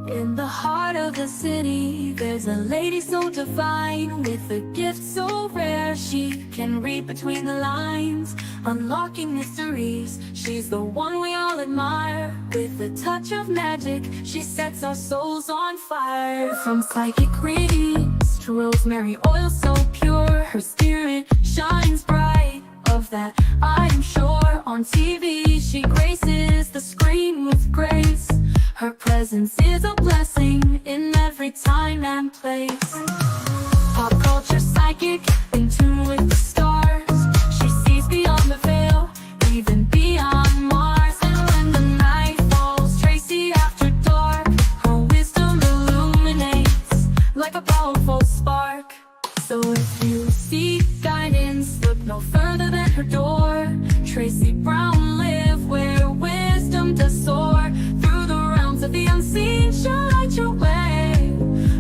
In the heart of the city, there's a lady so divine, with a gift so rare she can read between the lines, unlocking mysteries. She's the one we all admire. With a touch of magic, she sets our souls on fire. From psychic readings to rosemary oil so pure, her spirit shines bright, of that I am sure. On TV she graces the screen with grace. Her presence is a blessing in every time and place. Pop culture psychic, in tune with the stars. She sees beyond the veil, even beyond Mars. And when the night falls, Tracy after dark, her wisdom illuminates like a powerful spark. So if you seek guidance, look no further than her door. Tracy Brown live where wisdom does soar. Through the realms of the unseen, she'll light your way.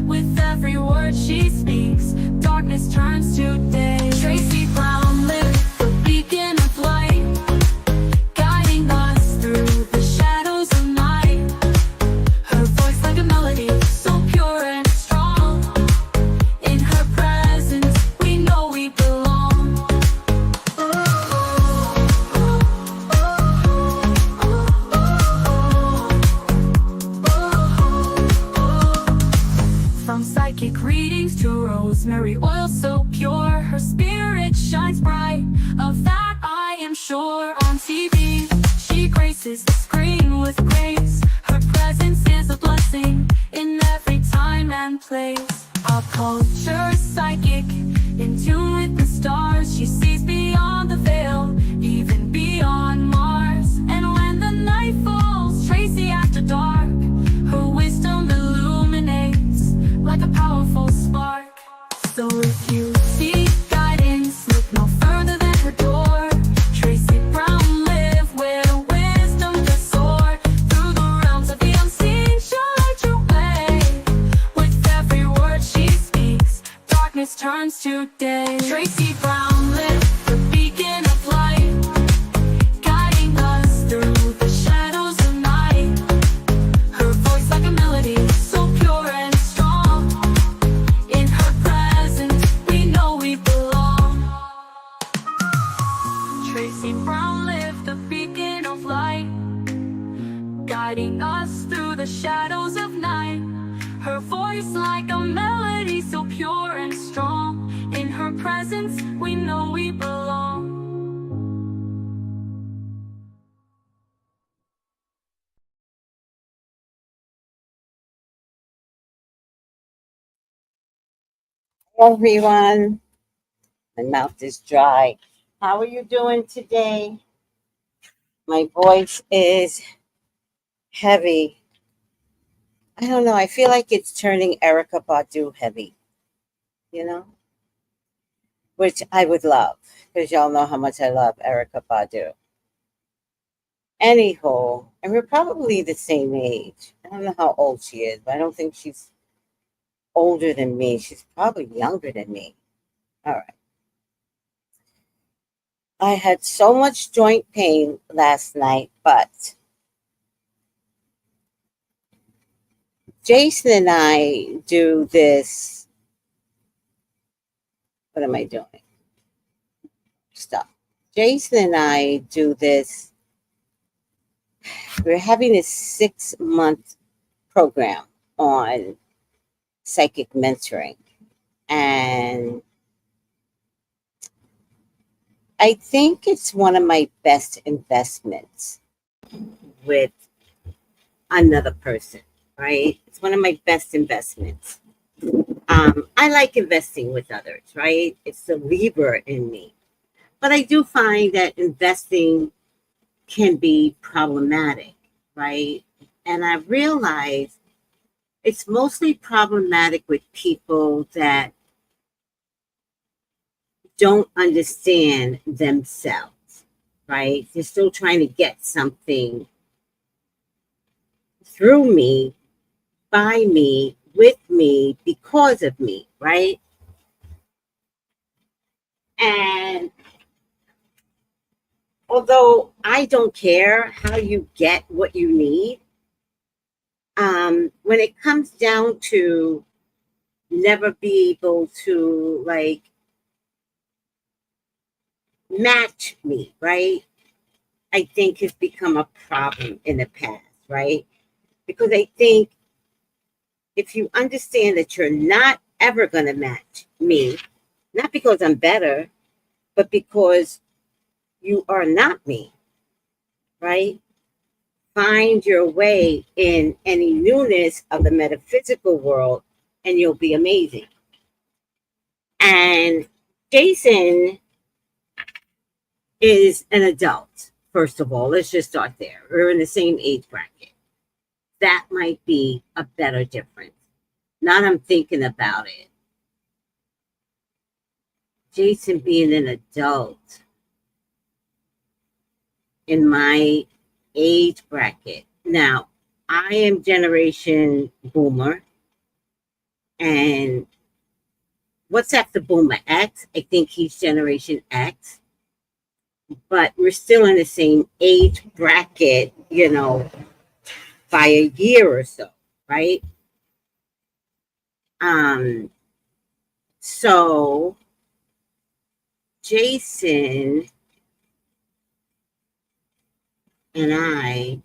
With every word she speaks, darkness turns to day. Tracy Brown live, the beacon of light, guiding us through the shadows of night. Her voice like a melody, so pure and strong. In her presence, we know we belong. From psychic readings to rosemary oil so pure, her spirit shines bright, of that I am sure. On TV, she graces the screen with grace. Her presence is a blessing in every time and place. Pop culture psychic, in tune with the stars. She sees beyond the veil, even beyond Mars. And when the night falls, Tracy after dark, her wisdom illuminates like a powerful spark. So if you seek guidance, look no further than her door. Tracy Brown live where wisdom does soar. Through the realms of the unseen, she'll light your way. With every word she speaks, darkness turns to day. Tracy Brown live, the beacon of light, guiding us through the shadows of night. Her voice like a melody, so pure and strong. In her presence, we know we belong. Tracy Brown live, the beacon of light, guiding us through the shadows of night. Her voice like a melody, so pure and strong. In her presence, we know we belong. Hello, everyone. My mouth is dry. How are you doing today? My voice is heavy. I don't know. I feel like it's turning Erica Badu heavy, you know, which I would love because y'all know how much I love Erica Badu. Anyhow, and we're probably the same age. I don't know how old she is, but I don't think she's older than me. She's probably younger than me. All right. I had so much joint pain last night, but Jason and I do this. What am I doing? Stop. Jason and I do this. We're having a 6-month program on psychic mentoring. And I think it's one of my best investments with another person, right? It's one of my best investments. I like investing with others, right? It's the Libra in me. But I do find that investing can be problematic, right? And I realize it's mostly problematic with people that don't understand themselves, right? They're still trying to get something through me, by me, with me, because of me, right? And although I don't care how you get what you need, when it comes down to never be able to like match me, right? I think has become a problem in the past, right? Because I think if you understand that you're not ever going to match me, not because I'm better, but because you are not me, right? Find your way in any newness of the metaphysical world and you'll be amazing. And Jason is an adult, first of all. Let's just start there. We're in the same age bracket. That might be a better difference. Now that I'm thinking about it, Jason being an adult in my age bracket. Now, I am generation boomer. And what's after boomer? X? I think he's generation X. But we're still in the same age bracket, you know, by a year or so, right? So Jason and I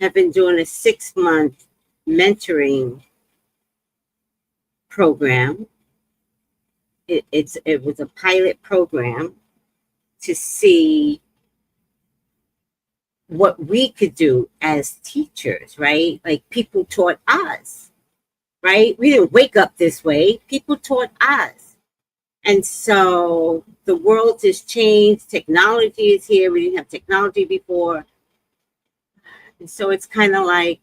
have been doing a 6-month mentoring program. It was a pilot program to see what we could do as teachers, right? Like people taught us, right? We didn't wake up this way. People taught us. And so the world has changed. Technology is here. We didn't have technology before. And so it's kind of like,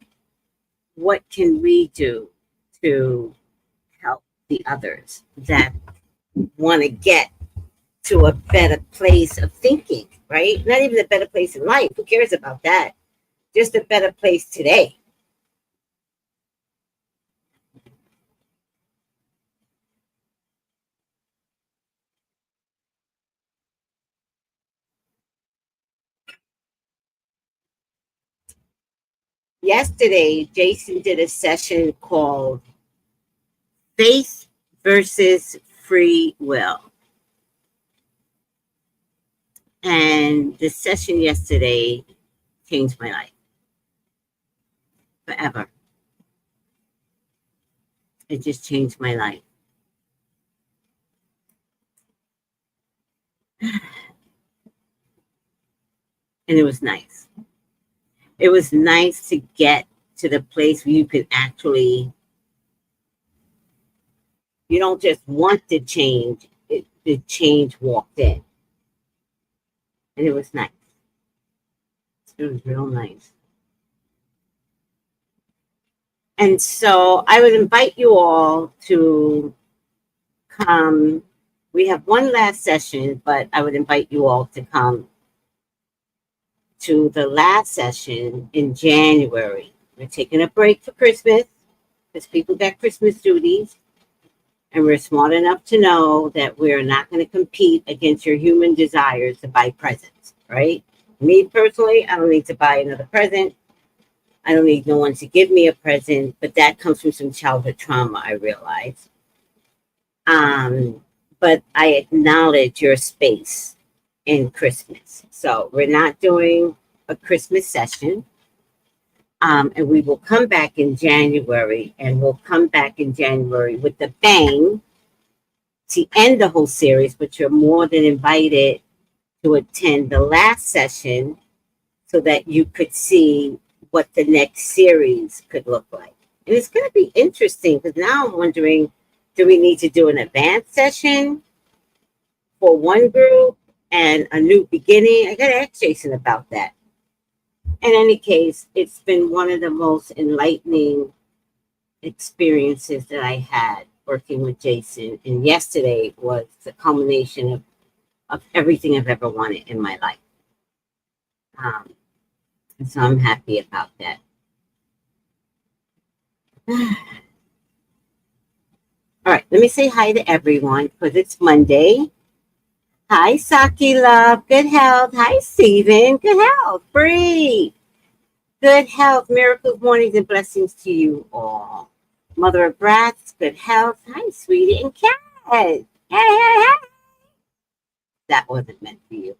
what can we do to help the others that want to get to a better place of thinking, right? Not even a better place in life. Who cares about that? Just a better place today. Yesterday, Jason did a session called Faith versus Free Will. And the session yesterday changed my life forever. It just changed my life. And it was nice. It was nice to get to the place where you could actually, you don't just want to change, the change walked in. And it was nice. It was real nice. And so I would invite you all to come. We have one last session, but I would invite you all to come to the last session in January. We're taking a break for Christmas because people got Christmas duties. And we're smart enough to know that we're not going to compete against your human desires to buy presents, right? Me personally, I don't need to buy another present. I don't need no one to give me a present, but that comes from some childhood trauma, I realize. But I acknowledge your space in Christmas. So we're not doing a Christmas session. And we will come back in January, and we'll come back in January with the bang to end the whole series, but you're more than invited to attend the last session so that you could see what the next series could look like. And it's going to be interesting because now I'm wondering, do we need to do an advanced session for one group and a new beginning? I got to ask Jason about that. In any case, it's been one of the most enlightening experiences that I had working with Jason. And yesterday was the culmination of everything I've ever wanted in my life. And so I'm happy about that. All right, let me say hi to everyone because it's Monday. Hi, Saki Love. Good health. Hi, Steven. Good health. Bree. Good health, miracles, mornings, and blessings to you all. Mother of brats, good health. Hi, sweetie. And Cat. Hey, hey, hey. That wasn't meant for you.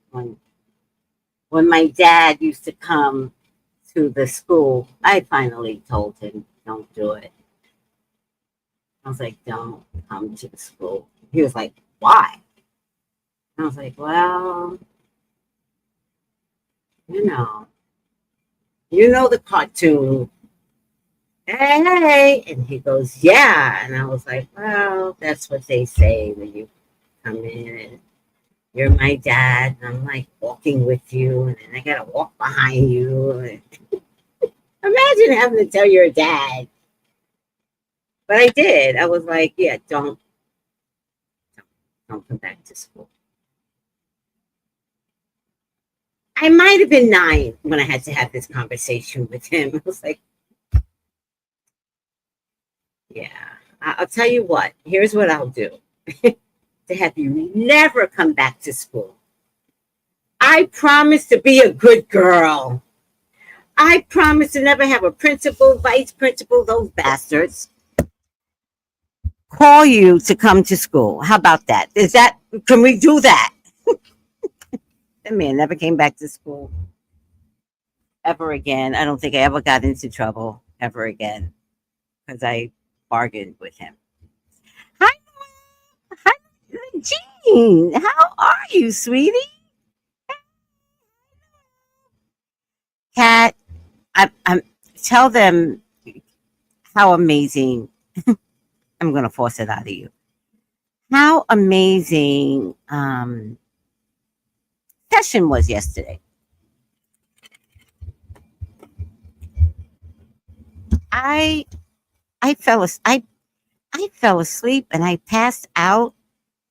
When my dad used to come to the school, I finally told him, don't do it. I was like, don't come to the school. He was like, why? I was like, well, you know the cartoon. Hey, hey. And he goes, yeah. And I was like, well, that's what they say when you come in and you're my dad. And I'm like walking with you. And then I got to walk behind you. And imagine having to tell your dad. But I did. I was like, yeah, don't come back to school. I might have been 9 when I had to have this conversation with him. I was like, yeah, I'll tell you what. Here's what I'll do to have you never come back to school. I promise to be a good girl. I promise to never have a principal, vice principal, those bastards, call you to come to school. How about that? Can we do that? That man never came back to school ever again. I don't think I ever got into trouble ever again because I bargained with him. Hi, hi, Jean. How are you, sweetie? Cat, I'm tell them how amazing. I'm gonna force it out of you. How amazing session was yesterday. I I fell as- I fell asleep and I passed out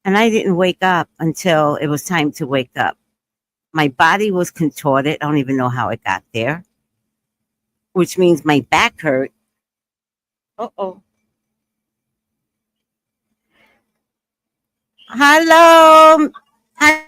and I didn't wake up until it was time to wake up. My body was contorted. I don't even know how it got there, which means my back hurt. Uh-oh. Hello. Hi.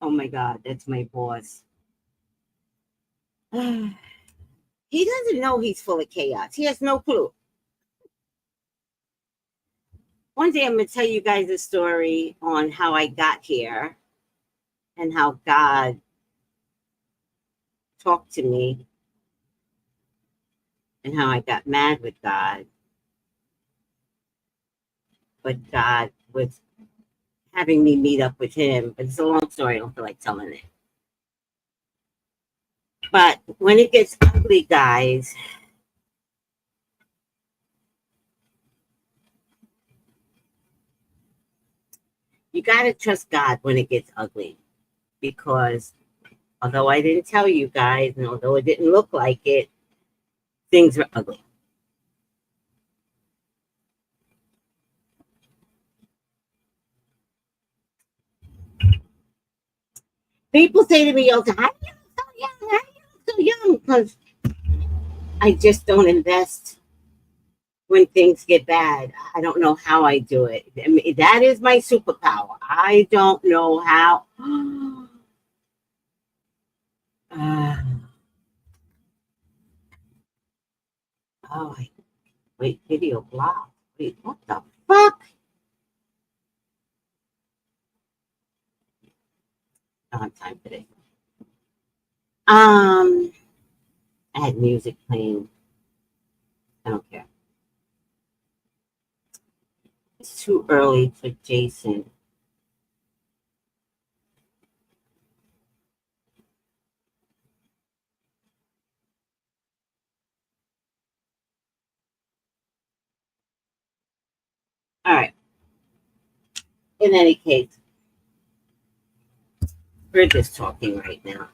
Oh my God, that's my boss. He doesn't know he's full of chaos. He has no clue. One day I'm going to tell you guys a story on how I got here and how God talked to me and how I got mad with God. But God was having me meet up with him. But it's a long story. I don't feel like telling it. But when it gets ugly, guys, you got to trust God when it gets ugly, because although I didn't tell you guys, and although it didn't look like it, things are ugly. People say to me all the time, "How you look so young? How you look so young?" Because I just don't invest when things get bad. I don't know how I do it. I mean, that is my superpower. I don't know how. Oh, wait, video block. Wait, what the fuck? I don't have time for this. I had music playing. I don't care. It's too early for Jason. All right. In any case, we're just talking right now.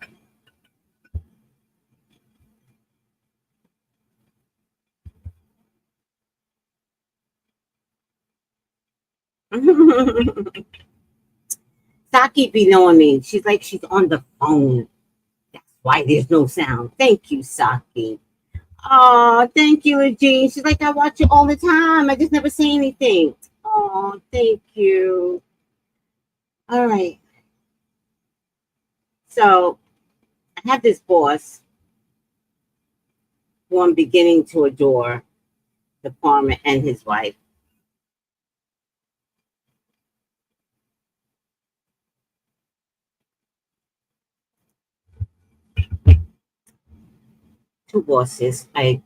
Saki be knowing me. She's like she's on the phone. That's why there's no sound. Thank you, Saki. Oh, thank you, Regine. She's like, I watch you all the time. I just never say anything. Oh, thank you. All right. So I have this boss who I'm beginning to adore, the farmer and his wife. Two bosses. I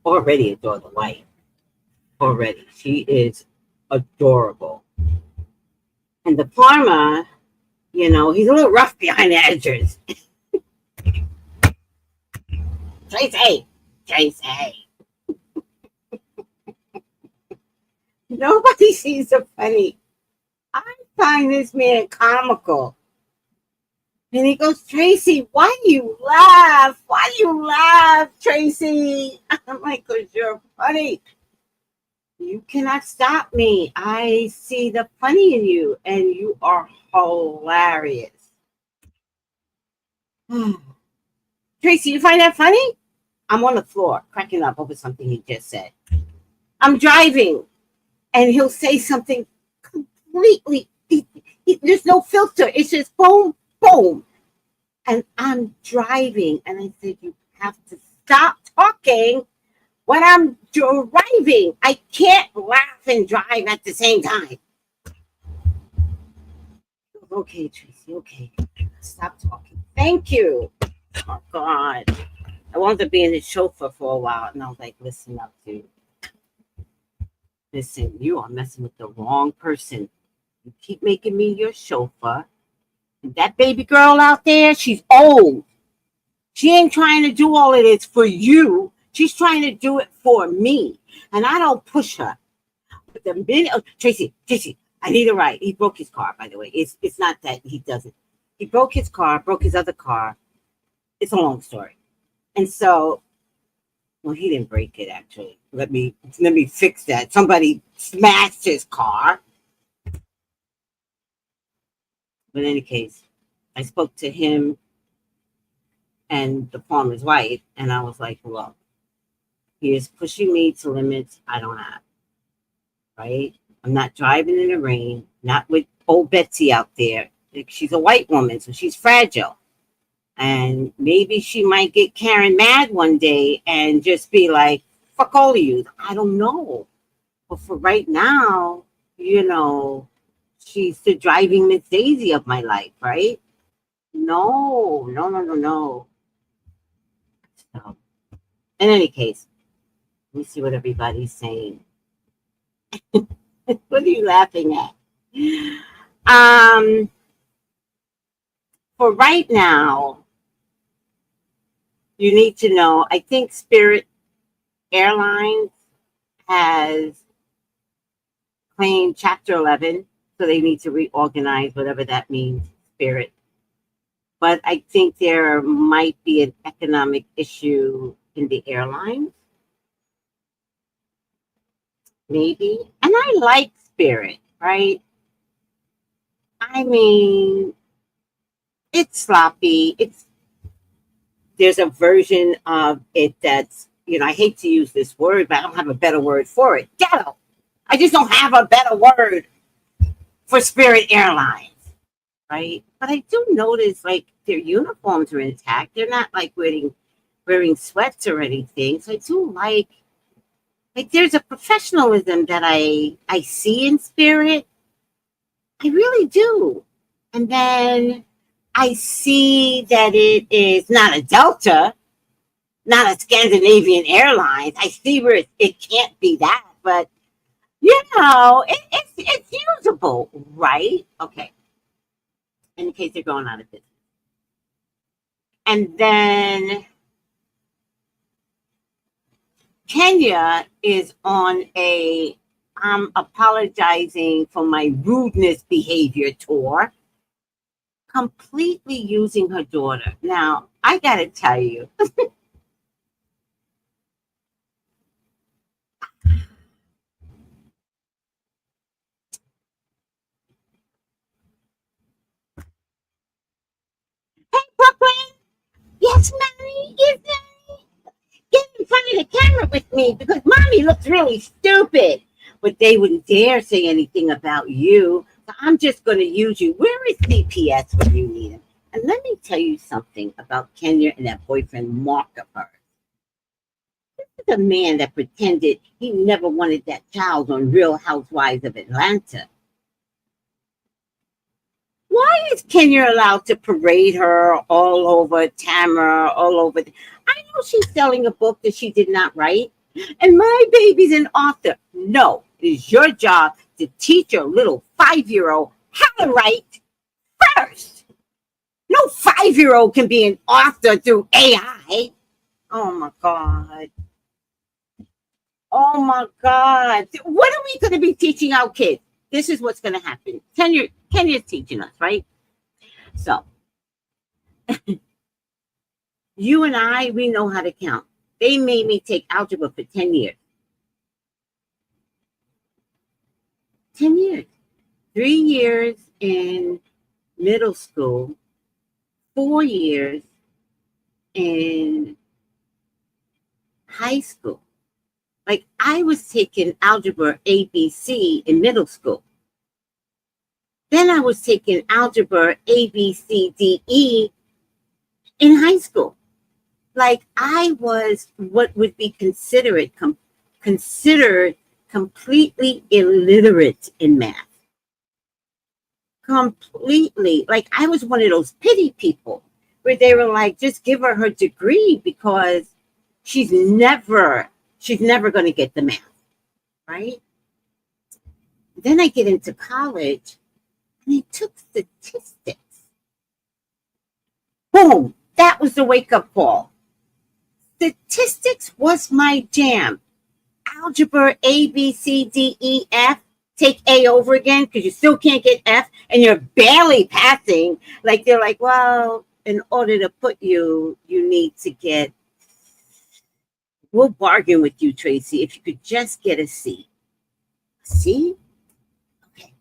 already adore the wife. Already. She is adorable. And the farmer, he's a little rough behind the edges. Tracy. Nobody sees the funny. I find this man comical. And he goes, Tracy, why do you laugh? Why do you laugh, Tracy? I'm like, because you're funny. You cannot stop me. I see the funny in you, and you are hilarious. Tracy, you find that funny? I'm on the floor, cracking up over something he just said. I'm driving, and he'll say something completely, there's no filter. It's just boom, boom. And I'm driving, and I said, you have to stop talking when I'm driving. I can't laugh and drive at the same time. Okay, Tracy, okay. Stop talking. Thank you. Oh, God. I wanted to be in his chauffeur for a while, and I was like, listen up, dude. Listen, you are messing with the wrong person. You keep making me your chauffeur. And that baby girl out there, she's old. She ain't trying to do all of this for you. She's trying to do it for me. And I don't push her. But the minute, Tracy, I need a ride. He broke his car, by the way. It's not that he doesn't. He broke his car, broke his other car. It's a long story. And so, well, he didn't break it, actually. Let me fix that. Somebody smashed his car. But in any case, I spoke to him and the farmer's wife, and I was like, look, he is pushing me to limits I don't have, right? I'm not driving in the rain, not with old Betsy out there. She's a white woman, so she's fragile. And maybe she might get Karen mad one day and just be like, fuck all of you. I don't know. But for right now, she's the driving Miss Daisy of my life, right? No. So, in any case, let me see what everybody's saying. What are you laughing at? For right now, you need to know, I think Spirit Airlines has claimed Chapter 11 So they need to reorganize, whatever that means, spirit. But I think there might be an economic issue in the airlines, maybe. And I like Spirit, right? I mean, it's sloppy. There's a version of it that's, I hate to use this word, but I don't have a better word for it. Ghetto. I just don't have a better word for Spirit Airlines, right? But I do notice like their uniforms are intact. They're not like wearing sweats or anything. So I do like there's a professionalism that I see in Spirit. I really do. And then I see that it is not a Delta, not a Scandinavian Airlines. I see where it can't be that, but it's usable, right? Okay. In case they're going out of business. And then Kenya is on a I'm apologizing for my rudeness behavior tour, completely using her daughter. Now, I got to tell you, hey, Brooklyn, yes, mommy, yes, mommy. Get in front of the camera with me because mommy looks really stupid. But they wouldn't dare say anything about you. So I'm just going to use you. Where is CPS when you need him? And let me tell you something about Kenya and that boyfriend, Mark of hers. This is a man that pretended he never wanted that child on Real Housewives of Atlanta. Why is Kenya allowed to parade her all over Tamara, all over? I know she's selling a book that she did not write. And my baby's an author. No, it is your job to teach your little 5-year-old how to write first. No 5-year-old can be an author through AI. Oh my God. Oh my God. What are we going to be teaching our kids? This is what's going to happen. Kenya's teaching us, right? So, you and I, we know how to count. They made me take algebra for 10 years. 10 years. 3 years in middle school, 4 years in high school. Like I was taking algebra ABC in middle school. Then I was taking algebra ABCDE in high school. Like I was what would be considered completely illiterate in math. Completely. Like I was one of those pity people where they were like, just give her degree because she's never going to get the math, right? Then I get into college and I took statistics. Boom, that was the wake-up call. Statistics was my jam. Algebra A, B, C, D, E, F. Take A over again because you still can't get F and you're barely passing. Like they're like, well, in order to put you, you need to get, we'll bargain with you, Tracy, if you could just get a C. C? Okay.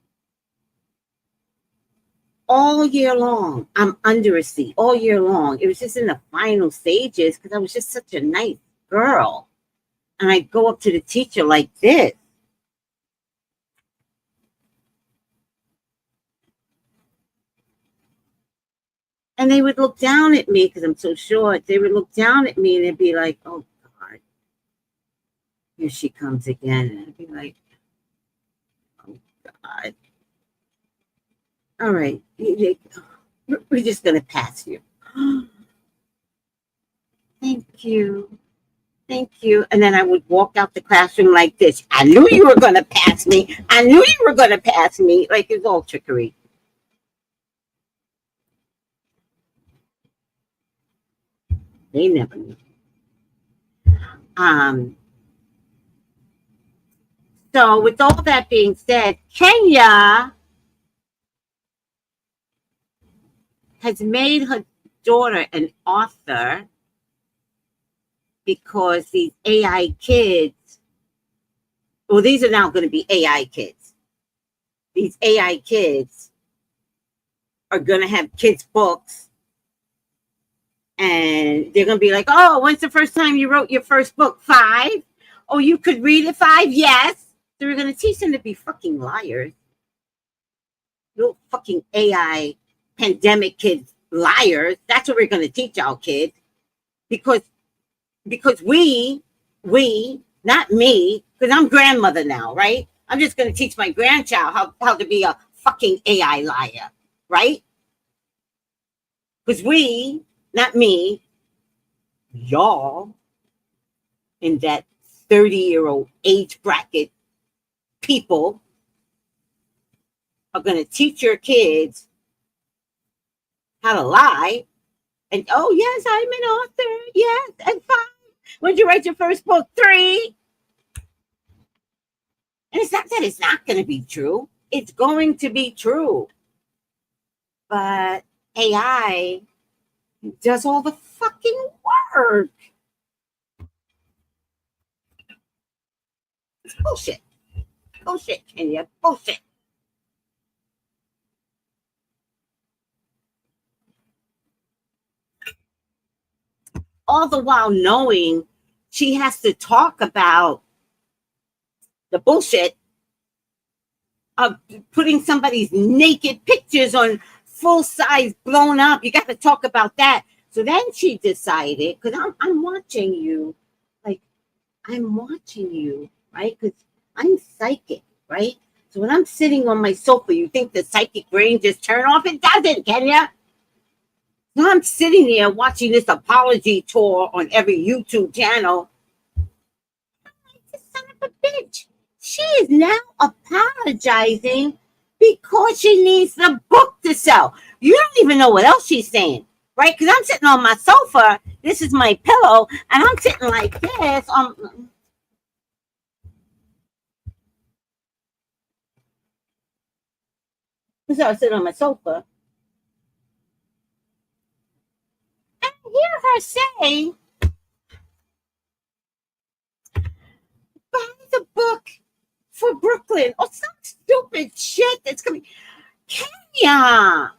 All year long, I'm under a C all year long. It was just in the final stages because I was just such a nice girl. And I'd go up to the teacher like this. And they would look down at me because I'm so short. They would look down at me and they'd be like, oh, God, here she comes again. And I'd be like, oh, God. All right, we're just going to pass you. Thank you. Thank you. And then I would walk out the classroom like this. I knew you were going to pass me. I knew you were going to pass me. Like it's all trickery. They never knew. So with all that being said, Kenya, has made her daughter an author because these AI kids, well, these are now going to be AI kids. These AI kids are going to have kids' books, and they're going to be like, oh, when's the first time you wrote your first book? 5? Oh, you could read at 5? Yes. So we're going to teach them to be fucking liars. Little fucking AI pandemic kids, liars. That's what we're going to teach our kids. Because we, not me, because I'm grandmother now, right? I'm just going to teach my grandchild how to be a fucking AI liar, right? Because we, not me, y'all, in that 30-year-old age bracket, people are going to teach your kids how to lie. And, oh, yes, I'm an author. Yes, and 5. When did you write your first book? 3. And it's not that it's not going to be true. It's going to be true. But AI does all the fucking work. It's bullshit. Bullshit, Kenya. Bullshit. All the while knowing she has to talk about the bullshit of putting somebody's naked pictures on full size blown up. You got to talk about that. So then she decided, because I'm watching you, like, I'm watching you, right? Because I'm psychic, right? So when I'm sitting on my sofa, you think the psychic brain just turned off? It doesn't, Kenya. So I'm sitting there watching this apology tour on every YouTube channel. This son of a bitch. She is now apologizing because she needs the book to sell. You don't even know what else she's saying, right? Because I'm sitting on my sofa. This is my pillow, and I'm sitting like this. So I sit on my sofa. And I hear her say, buy the book for Brooklyn or some stupid shit that's coming. Kenya. Now,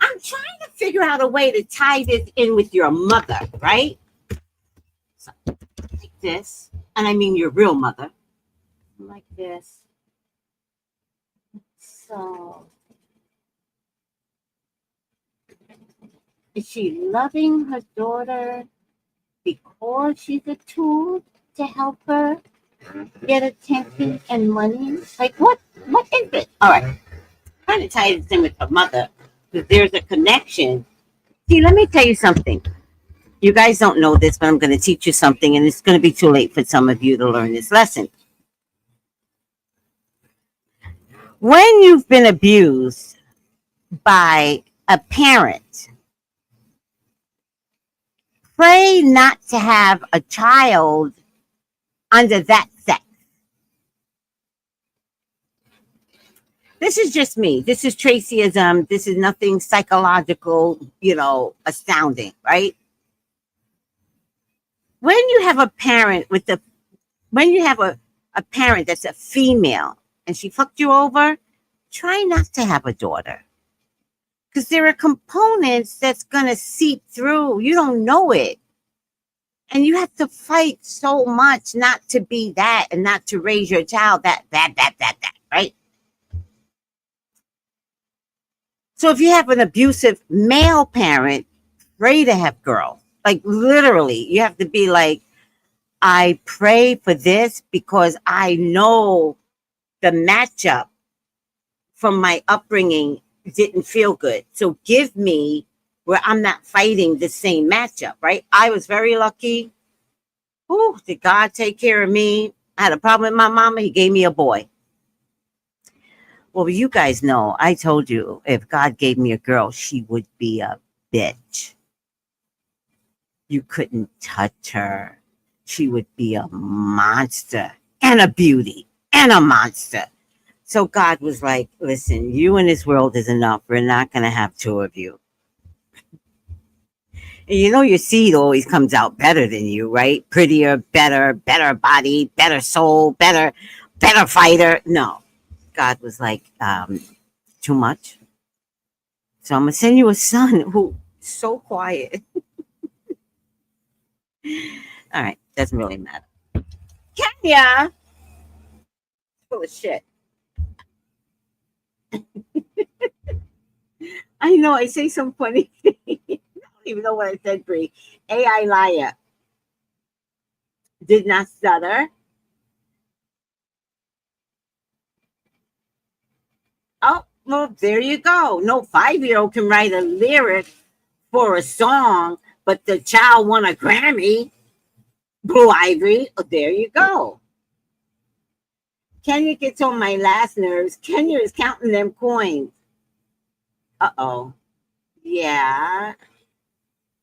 I'm trying to figure out a way to tie this in with your mother, right? So, like this. And I mean your real mother. Like this. So, is she loving her daughter because she's a tool to help her get attention and money? Like, what is it? All right. Trying to tie this in with her mother, because there's a connection. See, let me tell you something. You guys don't know this, but I'm going to teach you something, and it's going to be too late for some of you to learn this lesson. When you've been abused by a parent, pray not to have a child under that sex. This is just me. This is Tracyism. This is nothing psychological, astounding, right? When you have a parent a parent that's a female and she fucked you over, try not to have a daughter. Because there are components that's going to seep through. You don't know it. And you have to fight so much not to be that and not to raise your child that, right? So if you have an abusive male parent, pray to have girls. Like literally, you have to be like, I pray for this because I know the matchup from my upbringing didn't feel good. So give me where I'm not fighting the same matchup, right? I was very lucky. Oh, did God take care of me? I had a problem with my mama. He gave me a boy. Well, you guys know, I told you, if God gave me a girl, she would be a bitch. You couldn't touch her. She would be a monster and a beauty and a monster. So God was like, listen, you in this world is enough. We're not going to have two of you. And you know your seed always comes out better than you, right? Prettier, better body, better soul, better fighter. No. God was like, too much. So I'm going to send you a son who's so quiet. All right. Doesn't really matter. Kenya! Full of shit. I know. I say some funny things. I don't even know what I said, Bree. AI liar. Did not stutter. Oh, well, there you go. No 5-year-old can write a lyric for a song, but the child won a Grammy. Blue Ivory. Oh, there you go. Kenya gets on my last nerves. Kenya is counting them coins. Uh-oh. Yeah.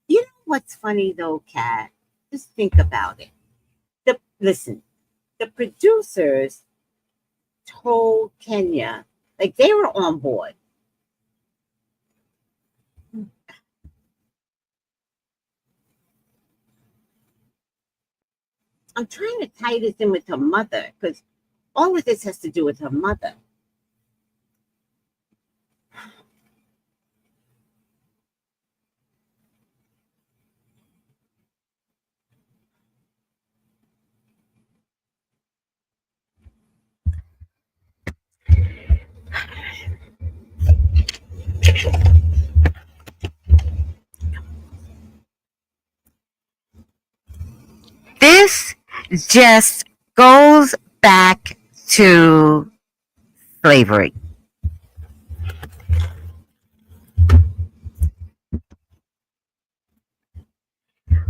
You know what's funny though, Kat? Just think about it. Listen, the producers told Kenya, like they were on board. I'm trying to tie this in with her mother because all of this has to do with her mother. This just goes back to slavery.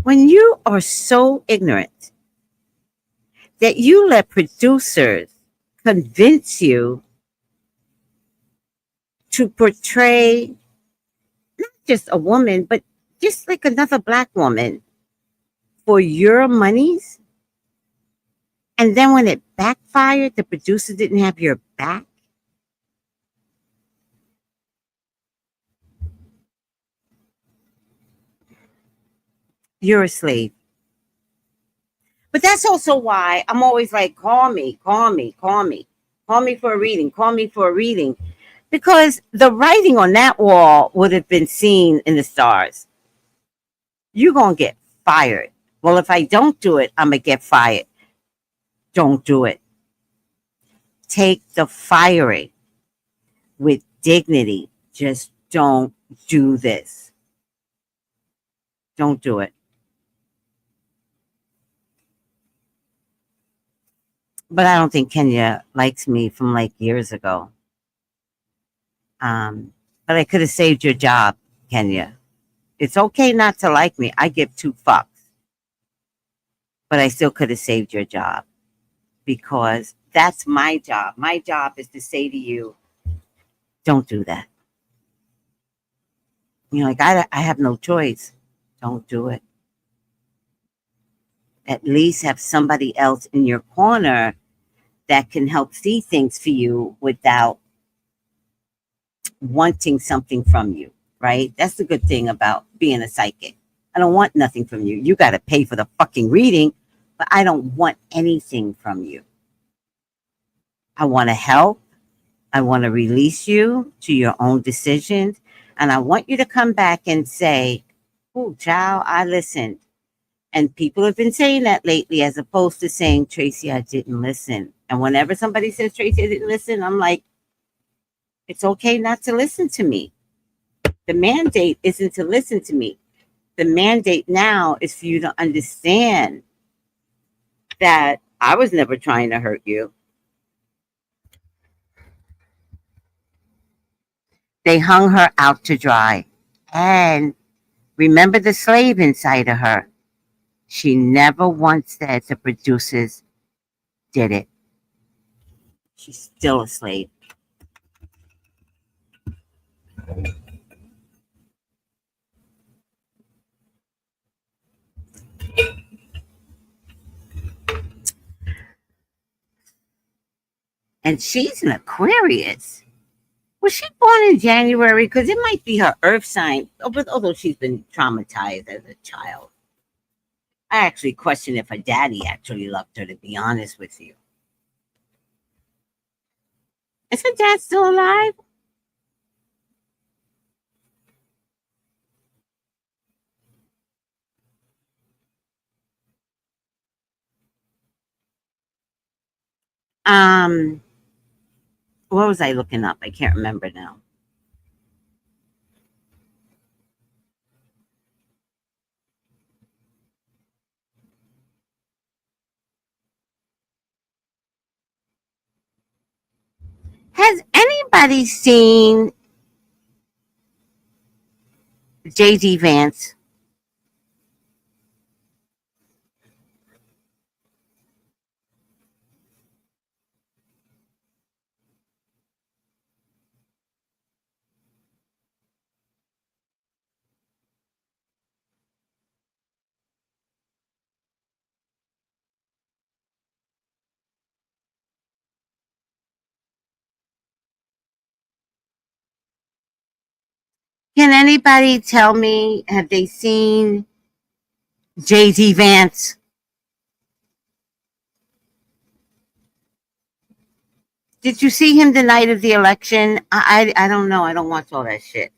When you are so ignorant that you let producers convince you to portray not just a woman, but just like another black woman for your monies, and then when it backfired, the producer didn't have your back. You're a slave. But that's also why I'm always like, call me, call me, call me, call me for a reading, call me for a reading. Because the writing on that wall would have been seen in the stars. You're going to get fired. Well, if I don't do it, I'm going to get fired. Don't do it. Take the firing with dignity. Just don't do this. Don't do it. But I don't think Kenya likes me from like years ago. But I could have saved your job, Kenya. It's okay not to like me. I give two fucks. But I still could have saved your job because that's my job. My job is to say to you, don't do that. You know, like I have no choice. Don't do it. At least have somebody else in your corner that can help see things for you without wanting something from you, right? That's the good thing about being a psychic. I don't want nothing from you. You got to pay for the fucking reading, but I don't want anything from you. I want to help. I want to release you to your own decisions. And I want you to come back and say, oh, child, I listened. And people have been saying that lately as opposed to saying, Tracy, I didn't listen. And whenever somebody says, Tracy, I didn't listen, I'm like, it's okay not to listen to me. The mandate isn't to listen to me. The mandate now is for you to understand that I was never trying to hurt you. They hung her out to dry. And remember the slave inside of her. She never once said the producers did it. She's still a slave. And she's an Aquarius. Was she born in January? Because it might be her earth sign, although she's been traumatized as a child. I actually question if her daddy actually loved her, to be honest with you. Is her dad still alive? Um, what was I looking up? I can't remember now. Has anybody seen JD Vance? Can anybody tell me, have they seen JD Vance? Did you see him the night of the election? I don't know. I don't watch all that shit.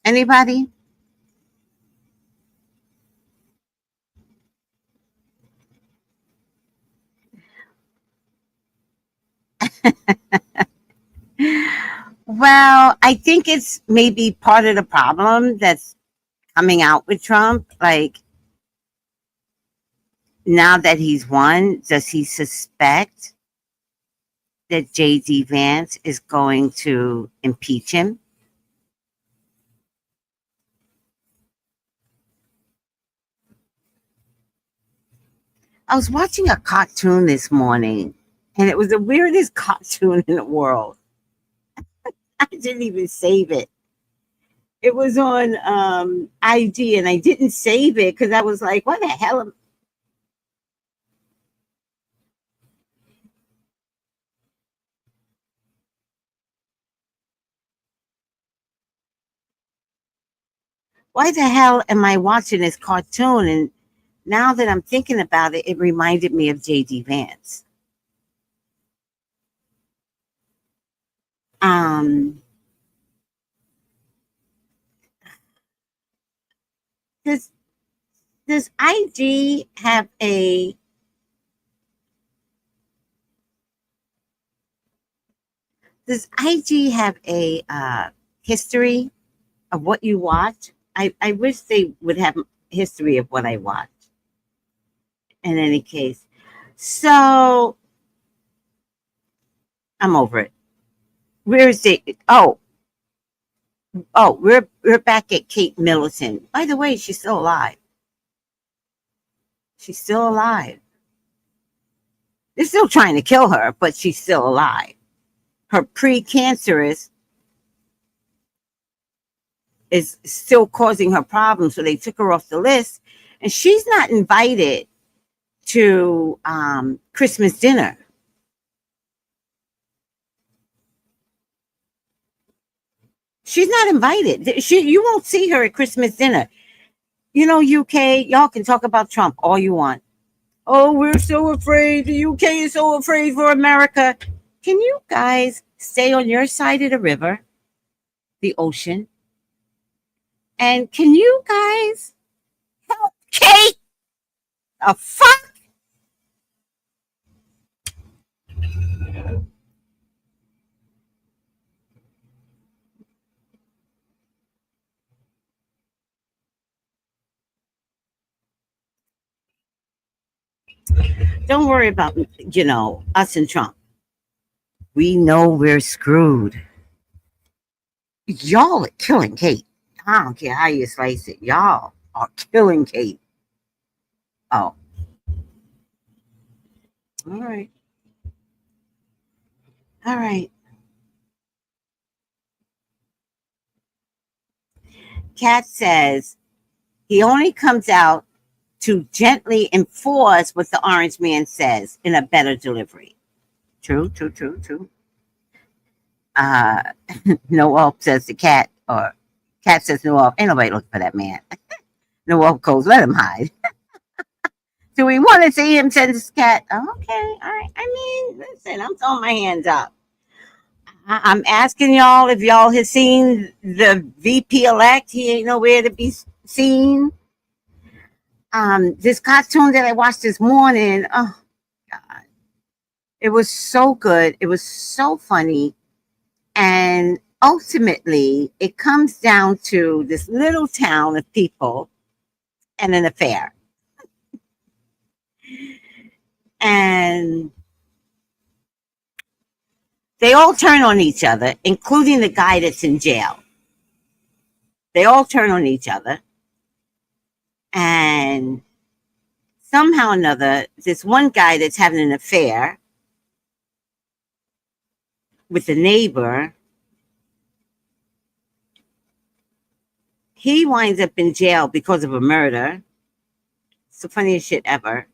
Anybody? Well, I think it's maybe part of the problem that's coming out with Trump. Like, now that he's won, does he suspect that JD Vance is going to impeach him? I was watching a cartoon this morning, and it was the weirdest cartoon in the world. I didn't even save it. It was on IG, and I didn't save it because I was like, what the hell? Why the hell am I watching this cartoon? And now that I'm thinking about it, it reminded me of JD Vance. Um, does does IG have a does IG have a history of what you watch? I wish they would have history of what I watch. In any case, so I'm over it. Where is the we're back at Kate Middleton. By the way, she's still alive. She's still alive. They're still trying to kill her, but she's still alive. Her precancerous is still causing her problems, so they took her off the list, and she's not invited to Christmas dinner. She's not invited. You won't see her at Christmas dinner. You know, UK, y'all can talk about Trump all you want. Oh, we're so afraid. The UK is so afraid for America. Can you guys stay on your side of the river, the ocean? And can you guys help Kate? A fuck? Don't worry about, us and Trump. We know we're screwed. Y'all are killing Kate. I don't care how you slice it. Y'all are killing Kate. Oh, all right. All right. Kat says he only comes out to gently enforce what the orange man says in a better delivery. True, true, true, true. Noel says to Kat, or Kat says Noel, ain't nobody looking for that man. Noel goes, let him hide. Do we want to see him? Says Kat. Okay, all right. I mean, listen, I'm throwing my hands up. I'm asking y'all if y'all have seen the VP elect. He ain't nowhere to be seen. This cartoon that I watched this morning, oh God, it was so good. It was so funny. And ultimately, it comes down to this little town of people and an affair. And they all turn on each other, including the guy that's in jail. They all turn on each other. And somehow or another, this one guy that's having an affair with the neighbor, he winds up in jail because of a murder. It's the funniest shit ever.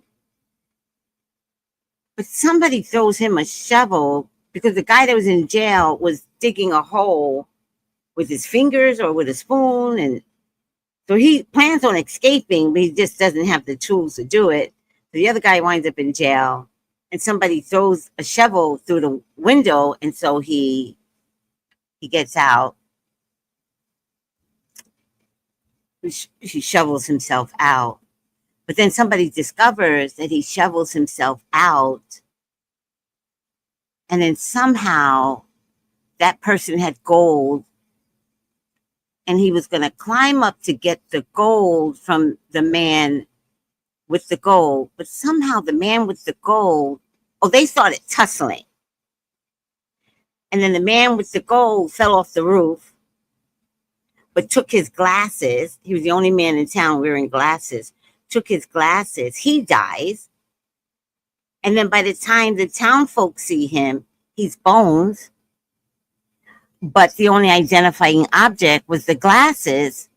But somebody throws him a shovel because the guy that was in jail was digging a hole with his fingers or with a spoon. And so he plans on escaping, but he just doesn't have the tools to do it. So the other guy winds up in jail, and somebody throws a shovel through the window, and so he gets out. He shovels himself out. But then somebody discovers that he shovels himself out, and then somehow that person had gold, and he was going to climb up to get the gold from the man with the gold. But somehow the man with the gold, they started tussling. And then the man with the gold fell off the roof, but took his glasses. He was the only man in town wearing glasses. Took his glasses. He dies. And then by the time the town folks see him, he's bones. But the only identifying object was the glasses,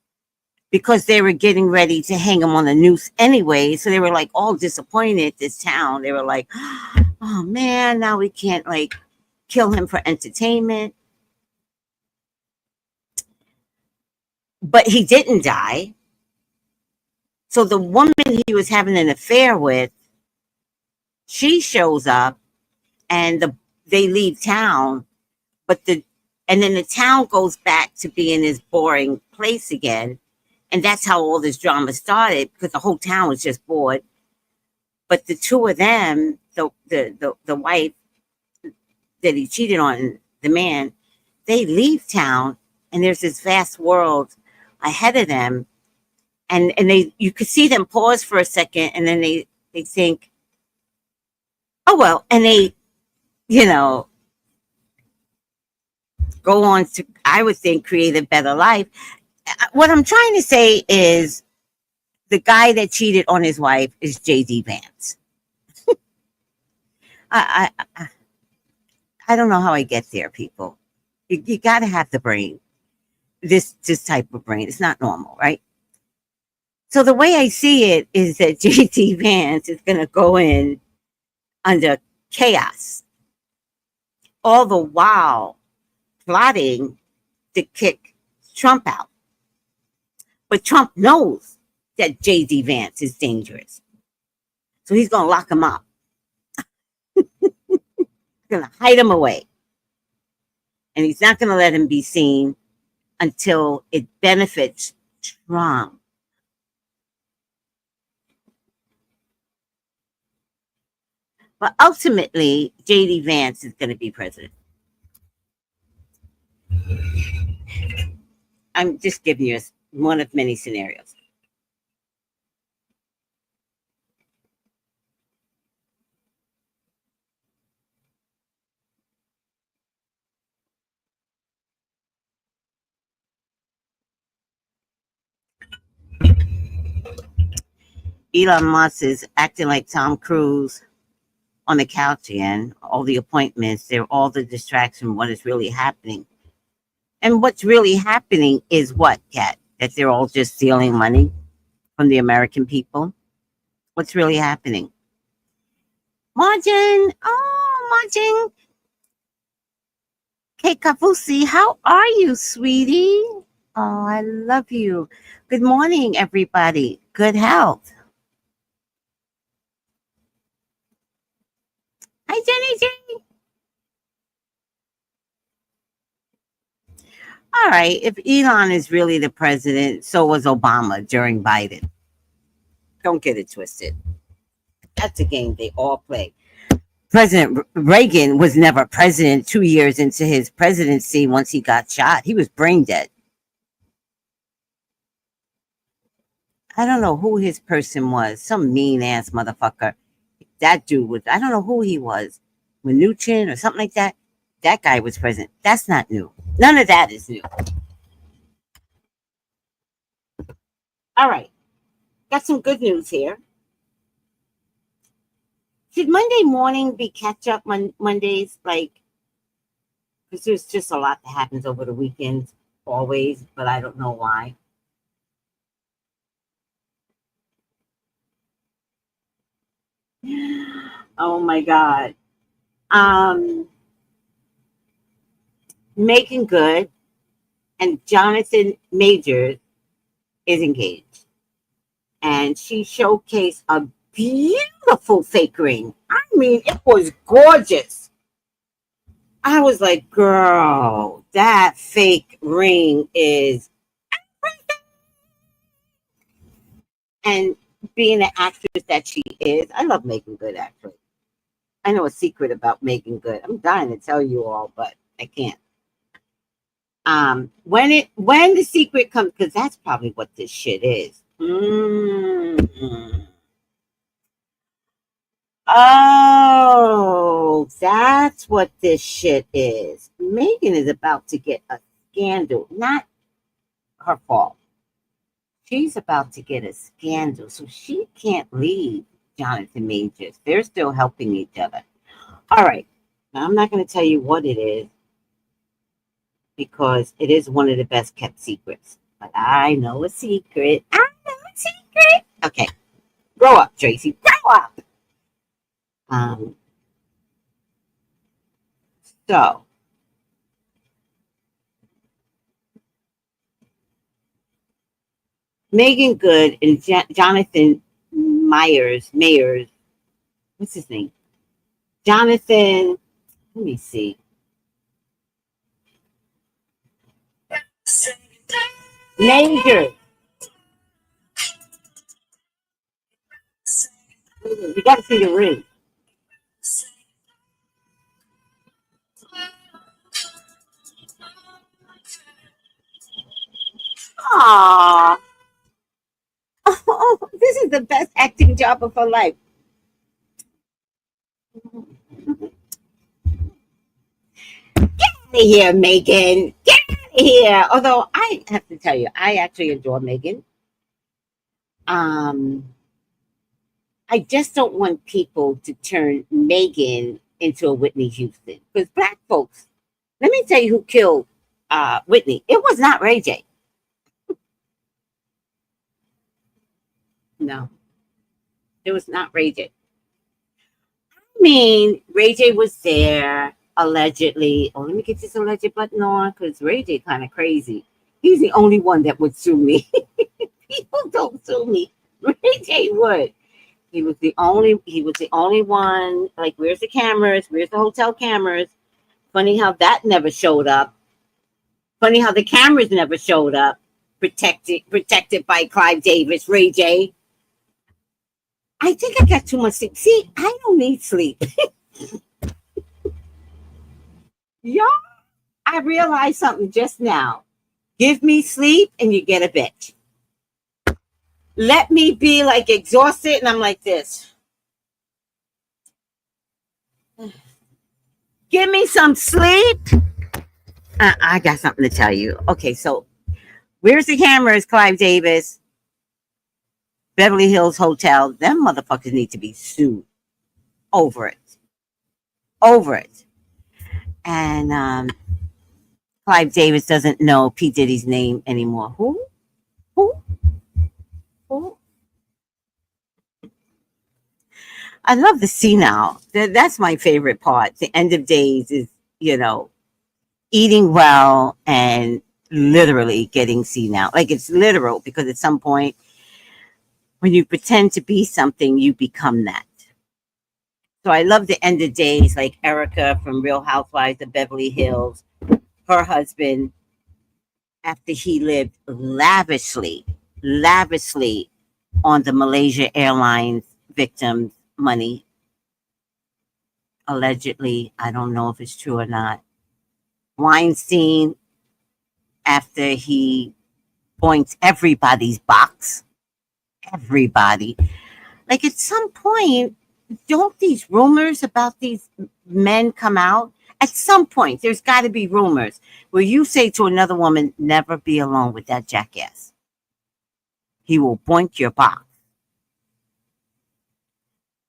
because they were getting ready to hang him on the noose anyway. So they were like all disappointed, this town. They were like, oh man, now we can't like kill him for entertainment. But he didn't die. So the woman he was having an affair with, she shows up, and they leave town, and then the town goes back to being this boring place again. And that's how all this drama started, because the whole town was just bored. But the two of them, the wife that he cheated on, the man, they leave town, and there's this vast world ahead of them. And you could see them pause for a second, and then they think, oh well, and they, go on to, I would think, create a better life. What I'm trying to say is the guy that cheated on his wife is J.D. Vance. I don't know how I get there, people. You got to have the brain, this type of brain. It's not normal, right? So the way I see it is that J.D. Vance is going to go in under chaos, all the while plotting to kick Trump out. But Trump knows that J.D. Vance is dangerous. So he's going to lock him up. He's going to hide him away. And he's not going to let him be seen until it benefits Trump. But ultimately, J.D. Vance is going to be president. I'm just giving you one of many scenarios. Elon Musk is acting like Tom Cruise on the couch again. All the appointments, they're all the distraction. What is really happening? And what's really happening is what, Kat? that they're all just stealing money from the American people? What's really happening? Margin, oh, Margin, Kafusi, how are you, sweetie? Oh, I love you. Good morning, everybody. Good health. Hi, Jenny J. All right, if Elon is really the president, so was Obama during Biden. Don't get it twisted. That's a game they all play. President Reagan was never president 2 years into his presidency once he got shot. He was brain dead. I don't know who his person was. Some mean ass motherfucker. That dude was, I don't know who he was. Mnuchin or something like that. That guy was president. That's not new. None of that is new. All right. Got some good news here. Should Monday morning be catch up Mondays? Like, because there's just a lot that happens over the weekends always, but I don't know why. Oh my God. Making Good and Jonathan Majors is engaged. And she showcased a beautiful fake ring. I mean, it was gorgeous. I was like, girl, that fake ring is everything. And being an actress that she is, I love Making Good, actually. I know a secret about Making Good. I'm dying to tell you all, but I can't. When the secret comes, because that's probably what this shit is. Oh, that's what this shit is. Megan is about to get a scandal. Not her fault. She's about to get a scandal, so she can't leave Jonathan Majors. They're still helping each other. All right. Now, I'm not going to tell you what it is, because it is one of the best kept secrets. But I know a secret. I know a secret. Okay. Grow up, Tracy. Grow up. So Megan Good and Jonathan Mayers, what's his name? Jonathan, let me see. Major. You got to see the ring. Aww. Oh, this is the best acting job of her life. Get out of here, Megan. Get out of here. Although I have to tell you, I actually adore Megan. I just don't want people to turn Megan into a Whitney Houston. Because black folks, let me tell you who killed Whitney. It was not Ray J. No, it was not Ray J. I mean, Ray J was there allegedly. Oh, let me get this alleged button on, because Ray J kind of crazy. He's the only one that would sue me. People don't sue me. Ray J would. He was the only one. Like, where's the cameras? Where's the hotel cameras? Funny how that never showed up. Funny how the cameras never showed up. Protected by Clive Davis, Ray J. I think I got too much sleep. See, I don't need sleep. Y'all, I realized something just now. Give me sleep and you get a bitch. Let me be like exhausted and I'm like this. Give me some sleep. I got something to tell you. Okay, so where's the cameras, Clive Davis? Beverly Hills Hotel. Them motherfuckers need to be sued over it. Over it. And Clive Davis doesn't know P. Diddy's name anymore. Who? Who? Who? I love the senile. That's my favorite part. The end of days is, you know, eating well and literally getting senile. Like it's literal because at some point when you pretend to be something, you become that. So I love the end of days, like Erica from Real Housewives of Beverly Hills. Her husband, after he lived lavishly on the Malaysia Airlines victims' money, allegedly, I don't know if it's true or not. Weinstein, after he points everybody's box, everybody. Like at some point, don't these rumors about these men come out? At some point, there's got to be rumors where you say to another woman, never be alone with that jackass. He will boink your box.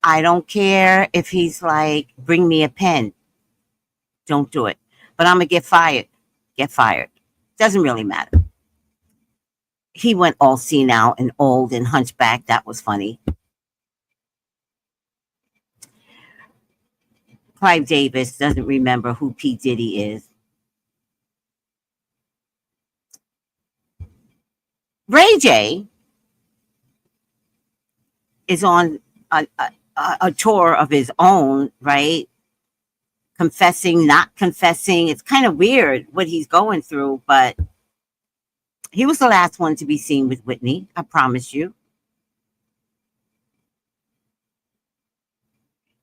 I don't care if he's like, bring me a pen. Don't do it. But I'm going to get fired. Get fired. Doesn't really matter. He went all senile and old and hunchback. That was funny. Clive Davis doesn't remember who P. Diddy is. Ray J is on a tour of his own, right? Confessing, not confessing. It's kind of weird what he's going through, but he was the last one to be seen with Whitney. I promise you.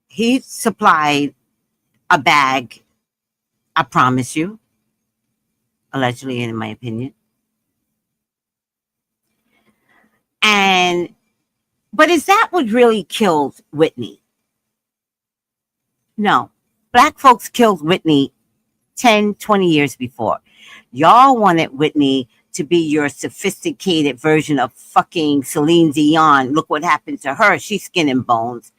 He supplied a bag. I promise you. Allegedly, in my opinion. But is that what really killed Whitney? No. Black folks killed Whitney 10, 20 years before. Y'all wanted Whitney to be your sophisticated version of fucking Celine Dion. Look what happened to her. She's skin and bones.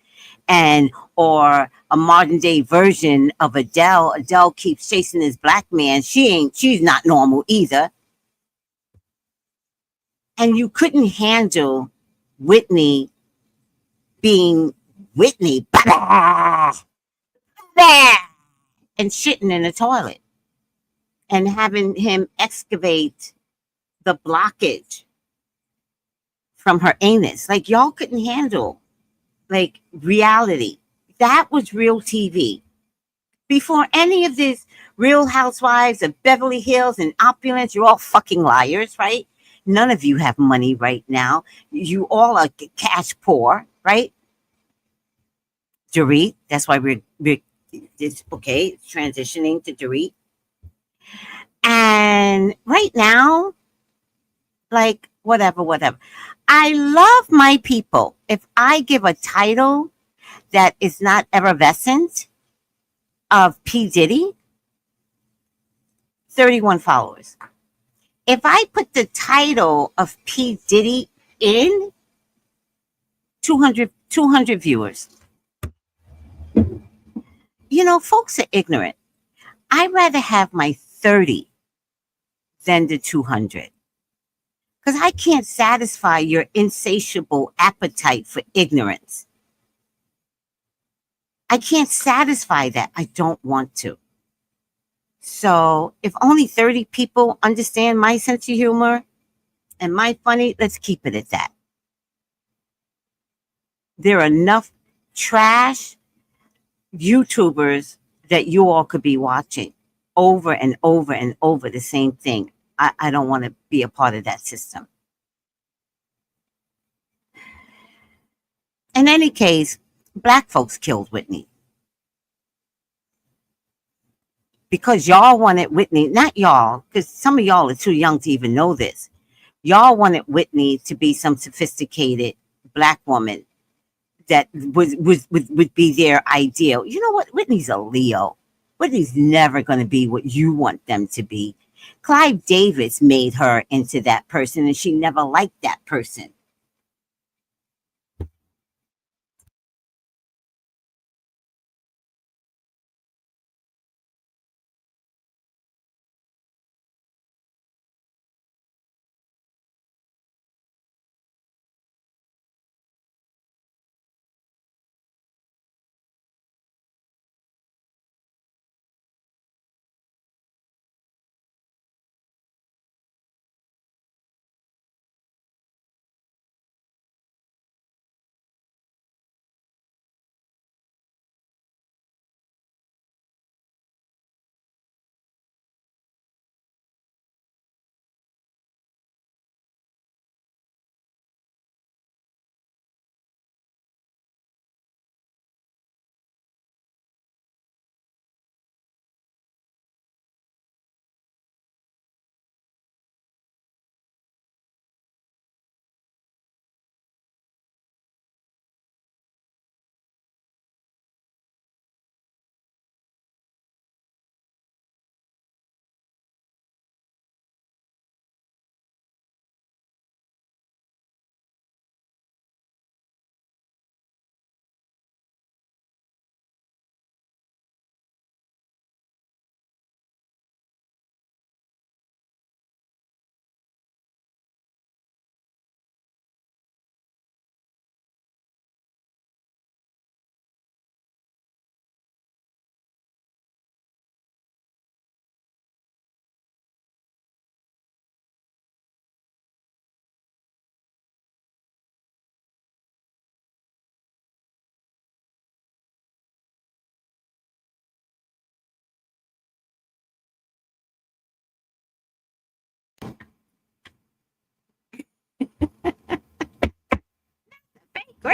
And or a modern day version of Adele. Adele keeps chasing this black man. She's not normal either. And you couldn't handle Whitney being Whitney and shitting in the toilet and having him excavate the blockage from her anus. Like y'all couldn't handle like reality. That was real TV. Before any of this Real Housewives of Beverly Hills and opulence, you're all fucking liars, right? None of you have money right now. You all are cash poor, right? Dorit, that's why it's okay, it's transitioning to Dorit. And right now, like whatever. I love my people. If I give a title that is not effervescent of P. Diddy, 31 followers. If I put the title of P. Diddy in, 200 viewers. You know, folks are ignorant. I'd rather have my 30 than the 200. Because I can't satisfy your insatiable appetite for ignorance. I can't satisfy that. I don't want to. So if only 30 people understand my sense of humor and my funny, let's keep it at that. There are enough trash YouTubers that you all could be watching over and over and over the same thing. I don't want to be a part of that system. In any case, black folks killed Whitney. Because y'all wanted Whitney, not y'all, because some of y'all are too young to even know this. Y'all wanted Whitney to be some sophisticated black woman that would be their ideal. You know what? Whitney's a Leo. Whitney's never going to be what you want them to be. Clive Davis made her into that person, and she never liked that person.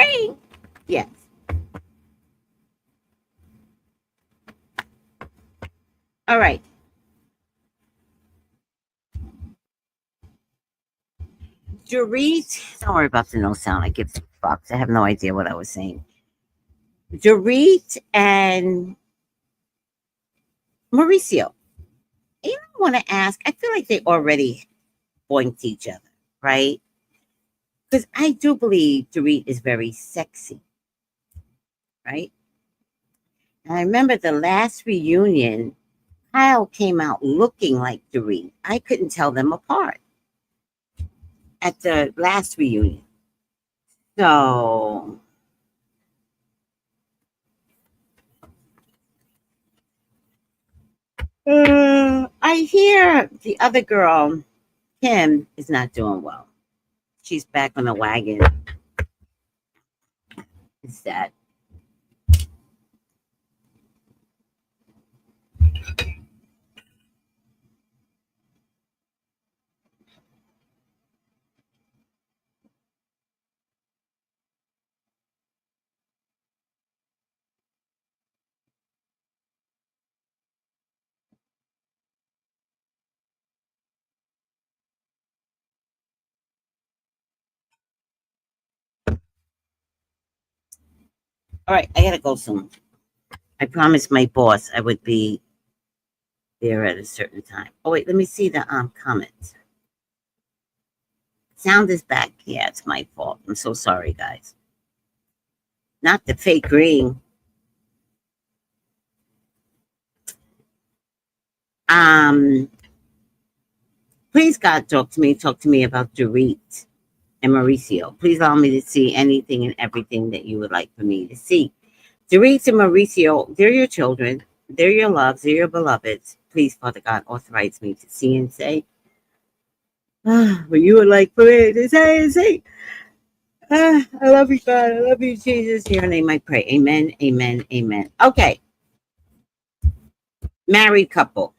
praying. Yes. All right. Dorit, don't worry about the no sound. I give two fucks. I have no idea what I was saying. Dorit and Mauricio. You want to ask? I feel like they already boinked each other, right? Because I do believe Dorit is very sexy, right? And I remember the last reunion, Kyle came out looking like Dorit. I couldn't tell them apart at the last reunion. So I hear the other girl, Kim, is not doing well. She's back on the wagon. It's sad. All right, I gotta go soon. I promised my boss I would be there at a certain time. Oh wait, let me see the comments. Sound is back. Yeah, it's my fault. I'm so sorry, guys. Not the fake ring. Please, God, talk to me. Talk to me about Dorit and Mauricio. Please allow me to see anything and everything that you would like for me to see. Dorit and Mauricio, they're your children. They're your loves. They're your beloveds. Please, Father God, authorize me to see and say what you would like for me to say and say. I love you, God. I love you, Jesus. In your name I pray. Amen, amen, amen. Okay. Married couple.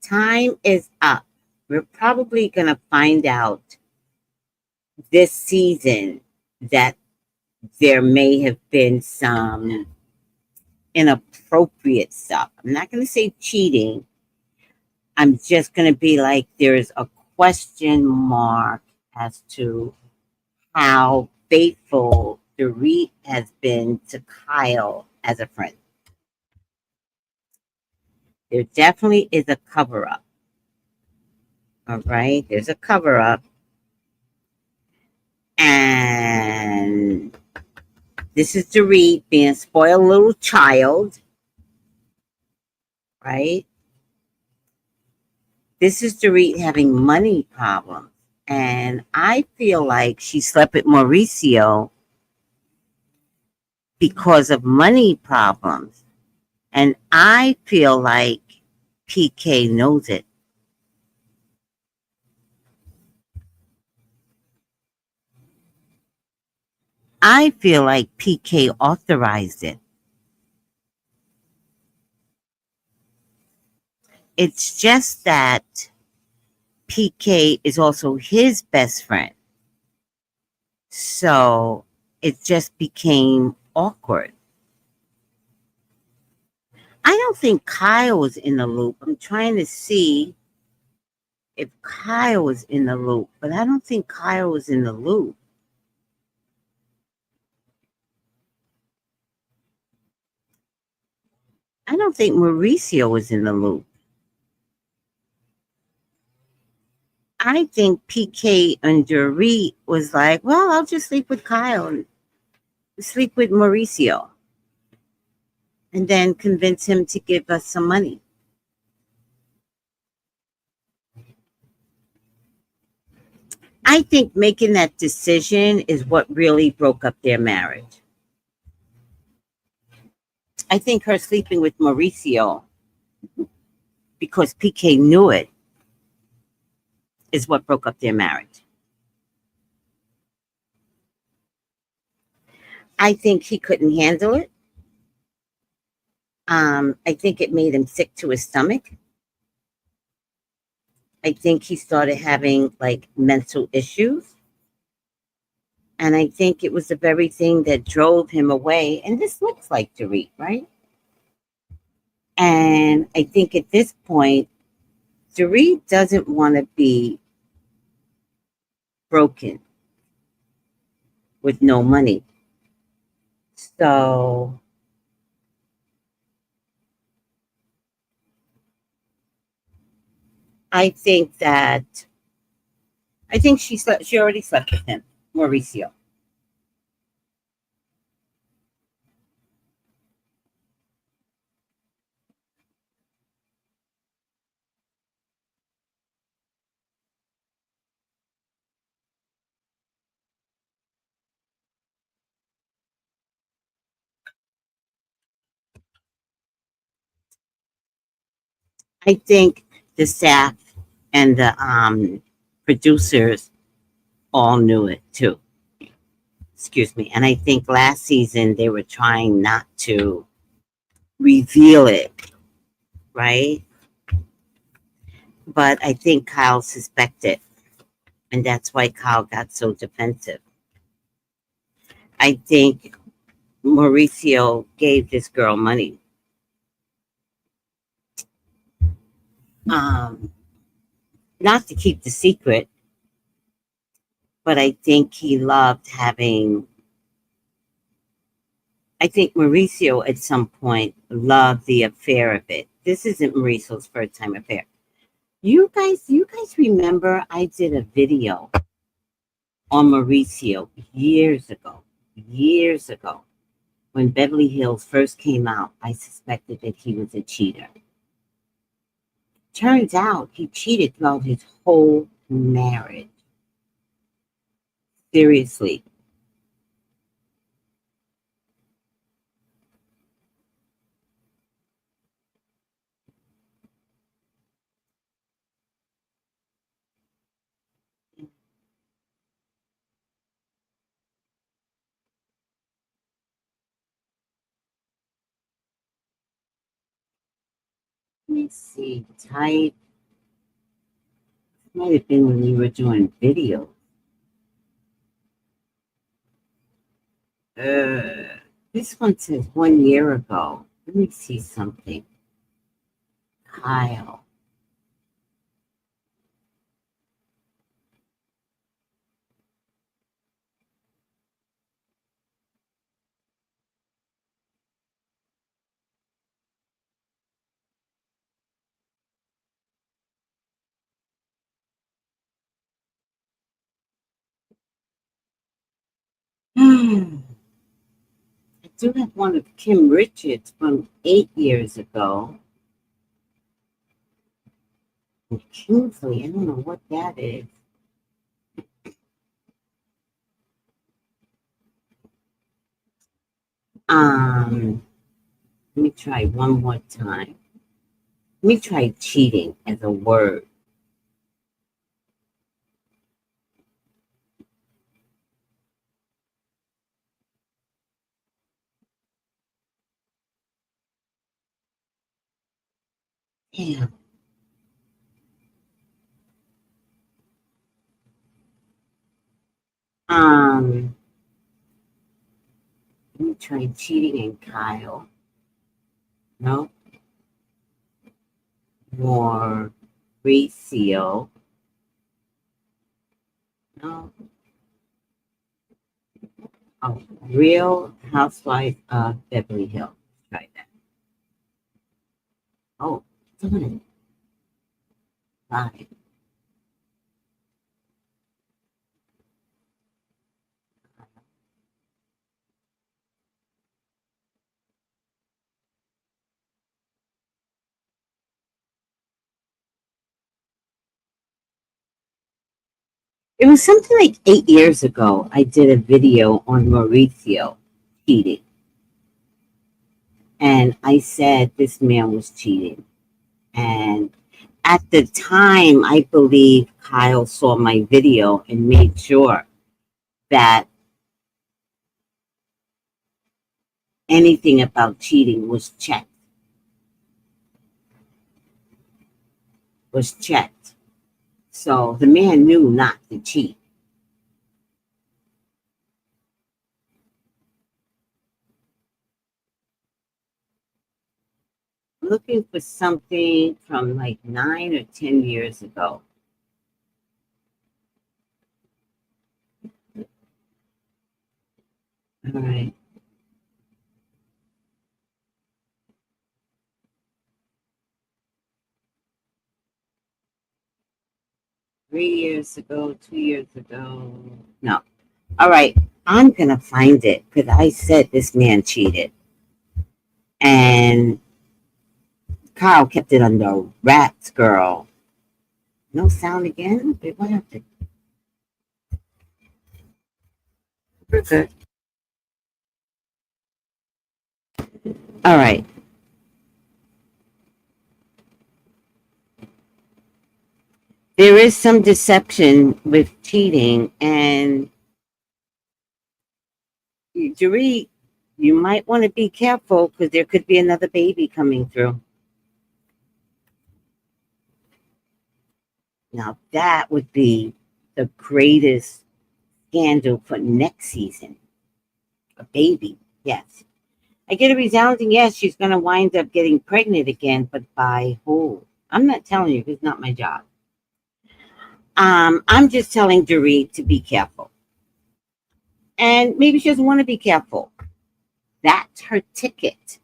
Time is up. We're probably going to find out this season that there may have been some inappropriate stuff. I'm not going to say cheating. I'm just going to be like, there's a question mark as to how faithful Dorit has been to Kyle as a friend. There definitely is a cover up. All right, there's a cover up. And this is Dorit being a spoiled little child. Right? This is Dorit having money problems. And I feel like she slept with Mauricio because of money problems. And I feel like PK knows it. I feel like PK authorized it. It's just that PK is also his best friend. So it just became awkward. I don't think Kyle was in the loop. I'm trying to see if Kyle was in the loop, but I don't think Kyle was in the loop. I don't think Mauricio was in the loop. I think PK and Dorit was like, well, I'll just sleep with Kyle and sleep with Mauricio. And then convince him to give us some money. I think making that decision is what really broke up their marriage. I think her sleeping with Mauricio because PK knew it is what broke up their marriage. I think he couldn't handle it. I think it made him sick to his stomach. I think he started having like mental issues. And I think it was the very thing that drove him away. And this looks like Dorit, right? And I think at this point, Dorit doesn't want to be broken with no money. So I think she already slept with him, Mauricio. I think the staff and the producers all knew it too. Excuse me. And I think last season they were trying not to reveal it, right? But I think Kyle suspected, and that's why Kyle got so defensive. I think Mauricio gave this girl money. Um, Not to keep the secret, but I think he loved having. I think Mauricio at some point loved the affair of it. This isn't Mauricio's first time affair. You guys remember I did a video on Mauricio years ago, when Beverly Hills first came out. I suspected that he was a cheater. Turns out he cheated throughout his whole marriage. Seriously. Let me see. Type. Might have been when we were doing video. This one says 1 year ago. Let me see something. Kyle. I do have one of Kim Richards from 8 years ago. And Kingsley, I don't know what that is. Let me try one more time. Let me try cheating as a word. Yeah. Let me try cheating and Kyle. No. Mauricio. No. Oh, Real Housewife of Beverly Hills. Try that. Oh, darn it. Five. It was something like 8 years ago. I did a video on Mauricio cheating. And I said this man was cheating. And at the time, I believe Kyle saw my video and made sure that anything about cheating was checked. So the man knew not to cheat. looking for something from like 9 or 10 years ago. All right. Three years ago, 2 years ago. No. All right. I'm going to find it because I said this man cheated. And Carl kept it under wraps, girl. No sound again? Wait, what happened? We're good. All right. There is some deception with cheating, and Dorit, you might want to be careful because there could be another baby coming through. Now, that would be the greatest scandal for next season. A baby, yes. I get a resounding yes, she's going to wind up getting pregnant again, but by who? I'm not telling you, it's not my job. I'm just telling Dorit to be careful. And maybe she doesn't want to be careful. That's her ticket.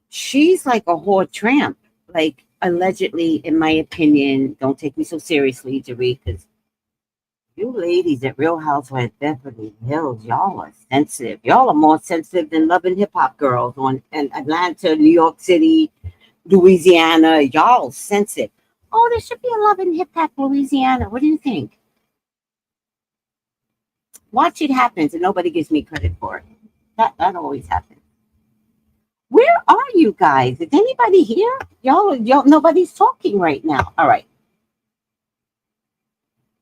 She's like a whore tramp. Like, allegedly, in my opinion, don't take me so seriously, Dorit, because you ladies at Real Housewives Beverly Hills, y'all are sensitive. Y'all are more sensitive than Love and Hip Hop girls in Atlanta, New York City, Louisiana. Y'all sensitive. Oh, there should be a Love and Hip Hop Louisiana. What do you think? Watch it happen, and nobody gives me credit for it. That always happens. Where are you guys? Is anybody here? Y'all, nobody's talking right now. All right.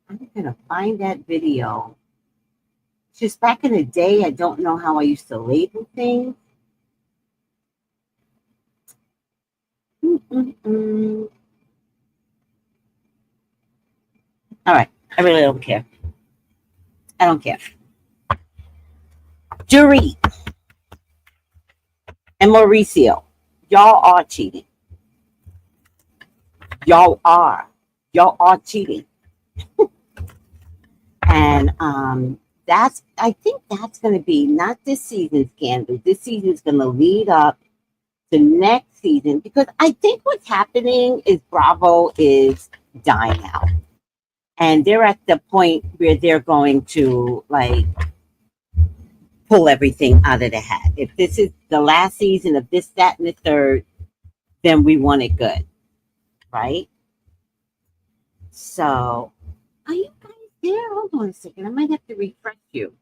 I'm gonna find that video. Just back in the day, I don't know how I used to label things. All right. I really don't care. I don't care. Dorit and Mauricio, y'all are cheating. Y'all are cheating. And I think that's going to be not this season's scandal. This season's going to lead up to next season, because I think what's happening is Bravo is dying out. And they're at the point where they're going to like pull everything out of the hat. If this is the last season of this, that, and the third, then we want it good. Right? So, are you guys there? Hold on a second. I might have to refresh you.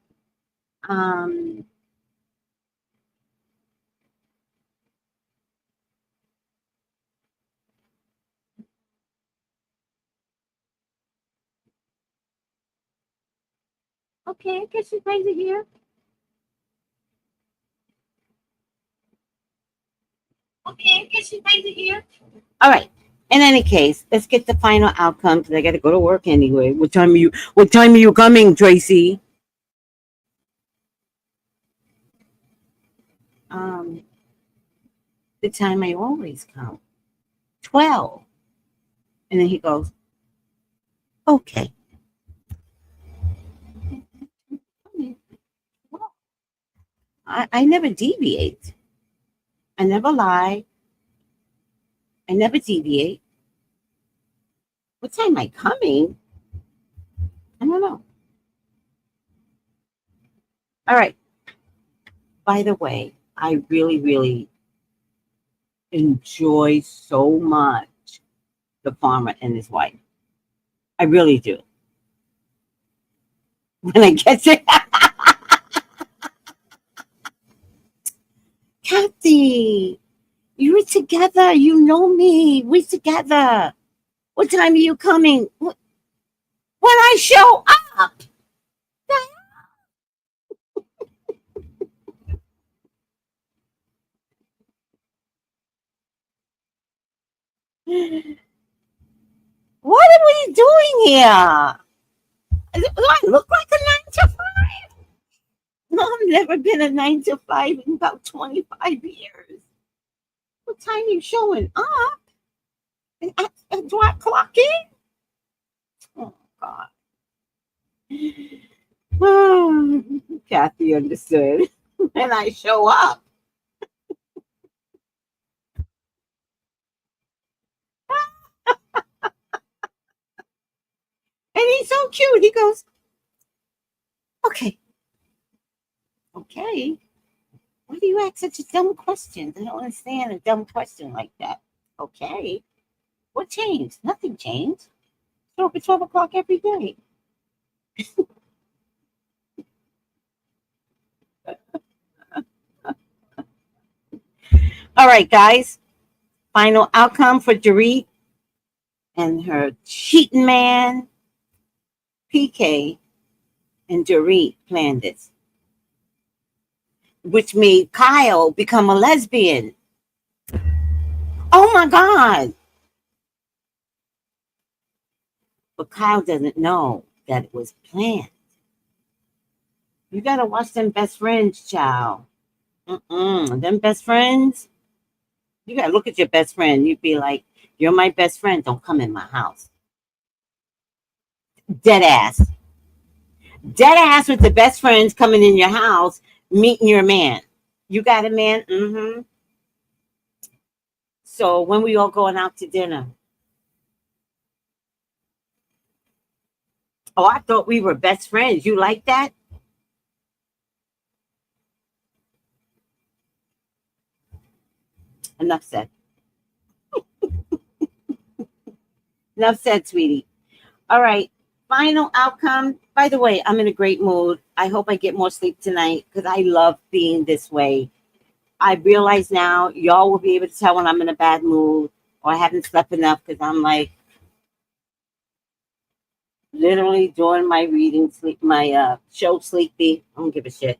Okay, I guess you guys are here. Okay, I guess you guys are here. All right. In any case, let's get the final outcome because I got to go to work anyway. What time are you coming, Tracy? The time I always come. 12. And then he goes, okay. I never deviate. I never lie. I never deviate. What time am I coming? I don't know. All right. By the way, I really, really enjoy so much the farmer and his wife. I really do. When I get to Kathy, you're together. You know me. We're together. What time are you coming? When I show up. What are we doing here? Do I look like a 9 to 5? I've never been a 9 to 5 in about 25 years. What time you showing up? And do I clock in? Oh, God. Oh, Kathy understood. And I show up. And he's so cute. He goes, okay. Okay. Why do you ask such a dumb question? I don't understand a dumb question like that. Okay. What changed? Nothing changed. Show up at 12 o'clock every day. All right, guys. Final outcome for Dorit and her cheating man. PK and Dorit planned this, which made Kyle become a lesbian. Oh my God. But Kyle doesn't know that it was planned. You got to watch them best friends, child. Them best friends, you got to look at your best friend. You'd be like, you're my best friend. Don't come in my house. Dead ass. Dead ass with the best friends coming in your house, meeting your man. You got a man? Mm-hmm. So when we all going out to dinner? Oh, I thought we were best friends. You like that? Enough said. Enough said, sweetie. All right. Final outcome. By the way, I'm in a great mood. I hope I get more sleep tonight because I love being this way. I realize now y'all will be able to tell when I'm in a bad mood or I haven't slept enough because I'm like literally doing my reading sleep, my show sleepy. I don't give a shit.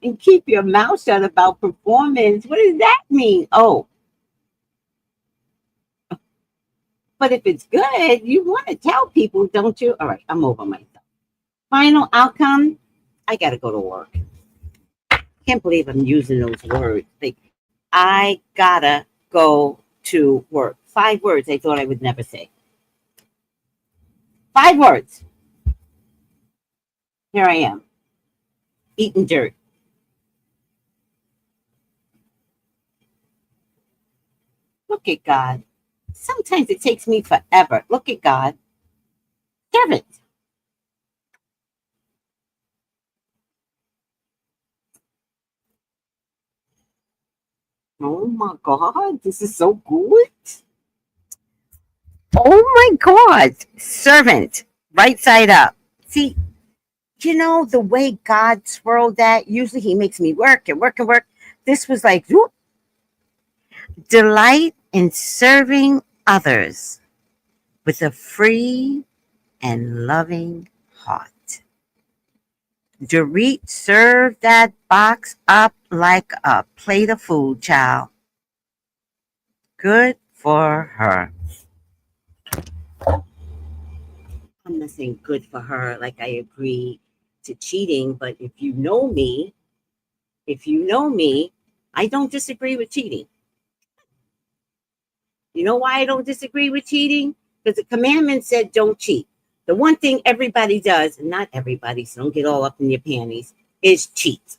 And keep your mouth shut about performance. What does that mean? Oh, but if it's good, you want to tell people, don't you? All right, I'm over myself. Final outcome, I got to go to work. Can't believe I'm using those words. Like, I gotta go to work. 5 words I thought I would never say. 5 words. Here I am, eating dirt. Look at God. Sometimes it takes me forever. Look at God. Servant. Oh my God, this is so good. Oh my God. Servant. Right side up. See, you know, the way God swirled that, usually he makes me work and work and work. This was like, whoop. Delight in serving others with a free and loving heart. Dorit served that box up like a plate of food, child. Good for her. I'm not saying good for her like I agree to cheating, but if you know me, I don't disagree with cheating. You know why I don't disagree with cheating? Because the commandment said don't cheat. The one thing everybody does, and not everybody, so don't get all up in your panties, is cheat.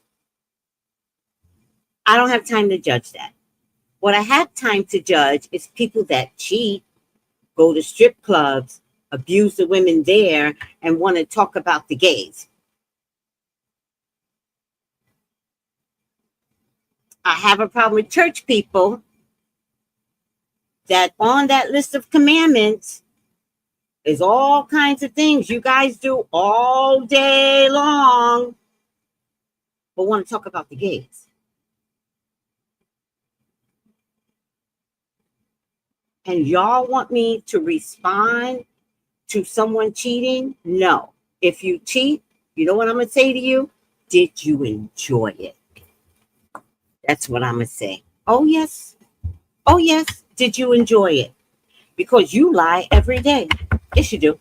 I don't have time to judge that. What I have time to judge is people that cheat, go to strip clubs, abuse the women there, and want to talk about the gays. I have a problem with church people that on that list of commandments is all kinds of things you guys do all day long, but want to talk about the gays. And y'all want me to respond to someone cheating? No. If you cheat, you know what I'm going to say to you? Did you enjoy it? That's what I'm going to say. Oh, yes. Oh, yes. Did you enjoy it? Because you lie every day. Yes, you do.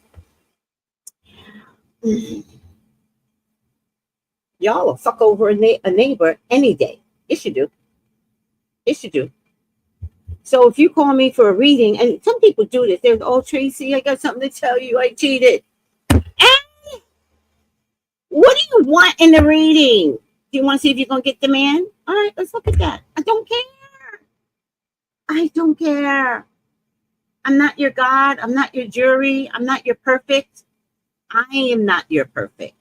Y'all will fuck over a neighbor any day. Yes, you do. Yes, you do. So if you call me for a reading, and some people do this, they're, oh, Tracy, I got something to tell you. I cheated. And what do you want in the reading? Do you want to see if you're going to get the man? All right, let's look at that. I don't care. I don't care. I'm not your God. I'm not your jury. I'm not your perfect. I am not your perfect.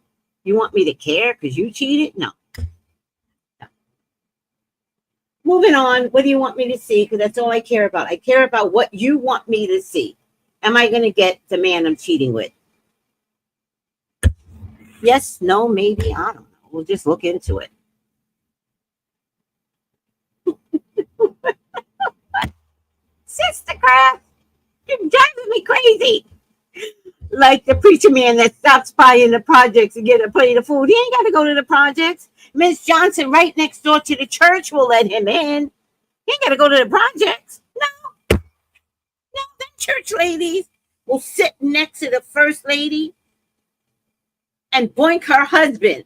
You want me to care because you cheated? No. No. Moving on. What do you want me to see? Because that's all I care about. I care about what you want me to see. Am I going to get the man I'm cheating with? Yes, no, maybe. I don't know. We'll just look into it. Sister Craft, you're driving me crazy. Like the preacher man that stops by in the projects to get a plate of food. He ain't got to go to the projects. Miss Johnson, right next door to the church, will let him in. He ain't got to go to the projects. No. No, them church ladies will sit next to the first lady and boink her husband.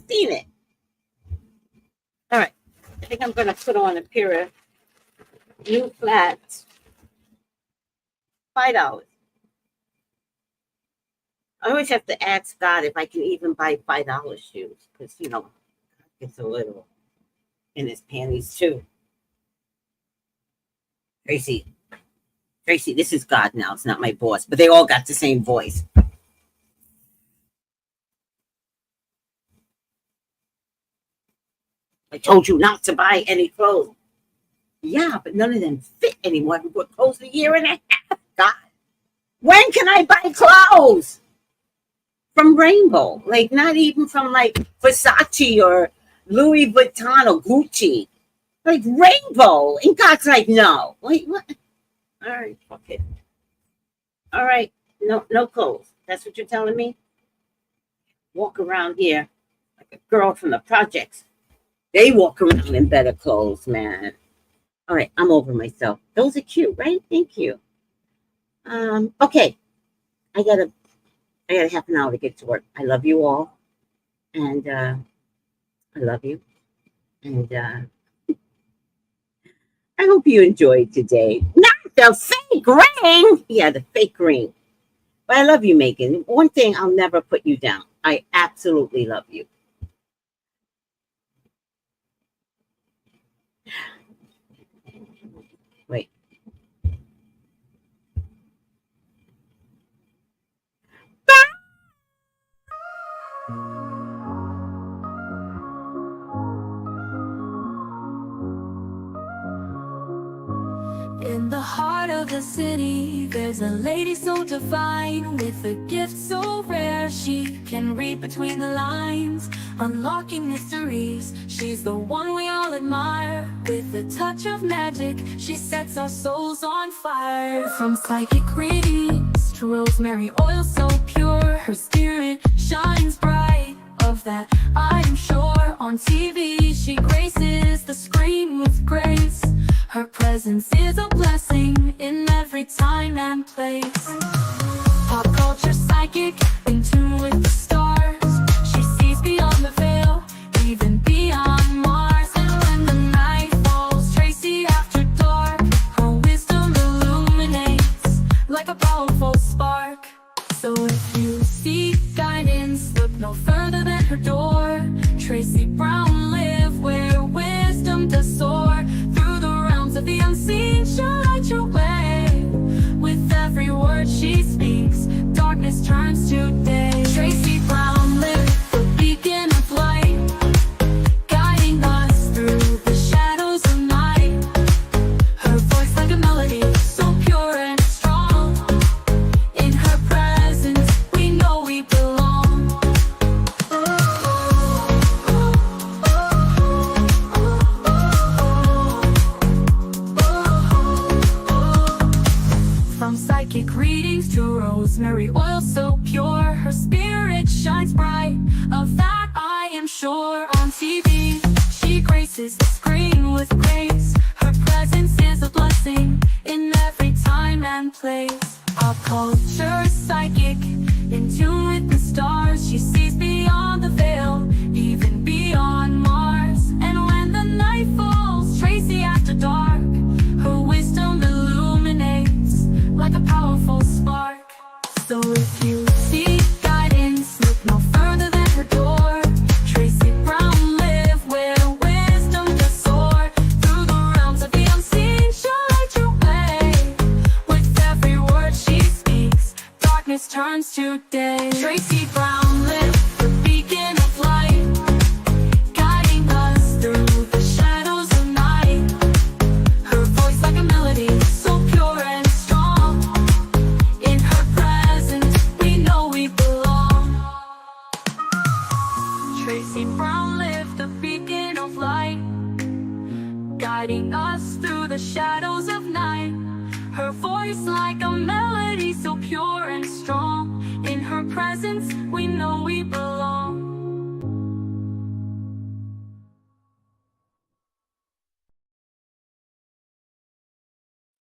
Seen it. All right. I think I'm going to put on a pair of new flats. $5. I always have to ask God if I can even buy $5 shoes because, you know, it's a little in his panties too. Tracy, this is God now. It's not my boss, but they all got the same voice. I told you not to buy any clothes. Yeah, but none of them fit anymore. I've been clothes a year and a half. God, when can I buy clothes from Rainbow? Like, not even from like Versace or Louis Vuitton or Gucci. Like Rainbow. And God's like, no. Like, what? All right, fuck it. All right, no clothes. That's what you're telling me? Walk around here like a girl from the projects. They walk around in better clothes, man. All right, I'm over myself. Those are cute, right? Thank you. Okay. I got a half an hour to get to work. I love you all. And I love you. And I hope you enjoyed today. Not the fake ring. Yeah, the fake ring. But I love you, Megan. One thing, I'll never put you down. I absolutely love you. Wait. In the heart of the city, there's a lady so divine, with a gift so rare she can read between the lines, unlocking mysteries. She's the one we all admire. With a touch of magic, she sets our souls on fire. From psychic readings to rosemary oil so pure, her spirit shines bright. Of that I am sure. On TV she graces the screen with grace. Her presence is a blessing in every time and place. Pop culture psychic, in tune with the stars. She sees beyond the veil, even beyond Mars. And when the night falls, Tracy after dark, her wisdom illuminates like a powerful spark. So if you seek guidance, look no further than her door. Tracy Brown live where wisdom does soar. Through the realms of the unseen, she'll light your way. With every word she speaks, darkness turns to day. Tracy Brown live, the beacon of light, guiding us through the shadows of night. Her voice like a melody, so pure and strong. In her presence, we know we belong. From psychic readings to rosemary oil so pure, her spirit shines bright. Of that I am sure. On TV, she graces the screen with grace. Her presence is a blessing in every time and place. Pop culture psychic, In tune with the stars, she sees beyond the veil, even beyond Mars. And when the night falls, Tracy after dark, her wisdom illuminates like a powerful spark. So if you seek guidance, look no further than her door. Tracy Brown lived where wisdom does soar. Through the realms of the unseen, she'll light your way. With every word she speaks, darkness turns to day. Tracy Brown lived the beacon of light, guiding us through the shadows of night. Her voice like a melody, so pure and strong. In her presence, we know we belong. Tracy Brown lived the beacon of light, guiding us through the shadows of night. Her voice like a melody, so pure and strong. In her presence, we know we belong.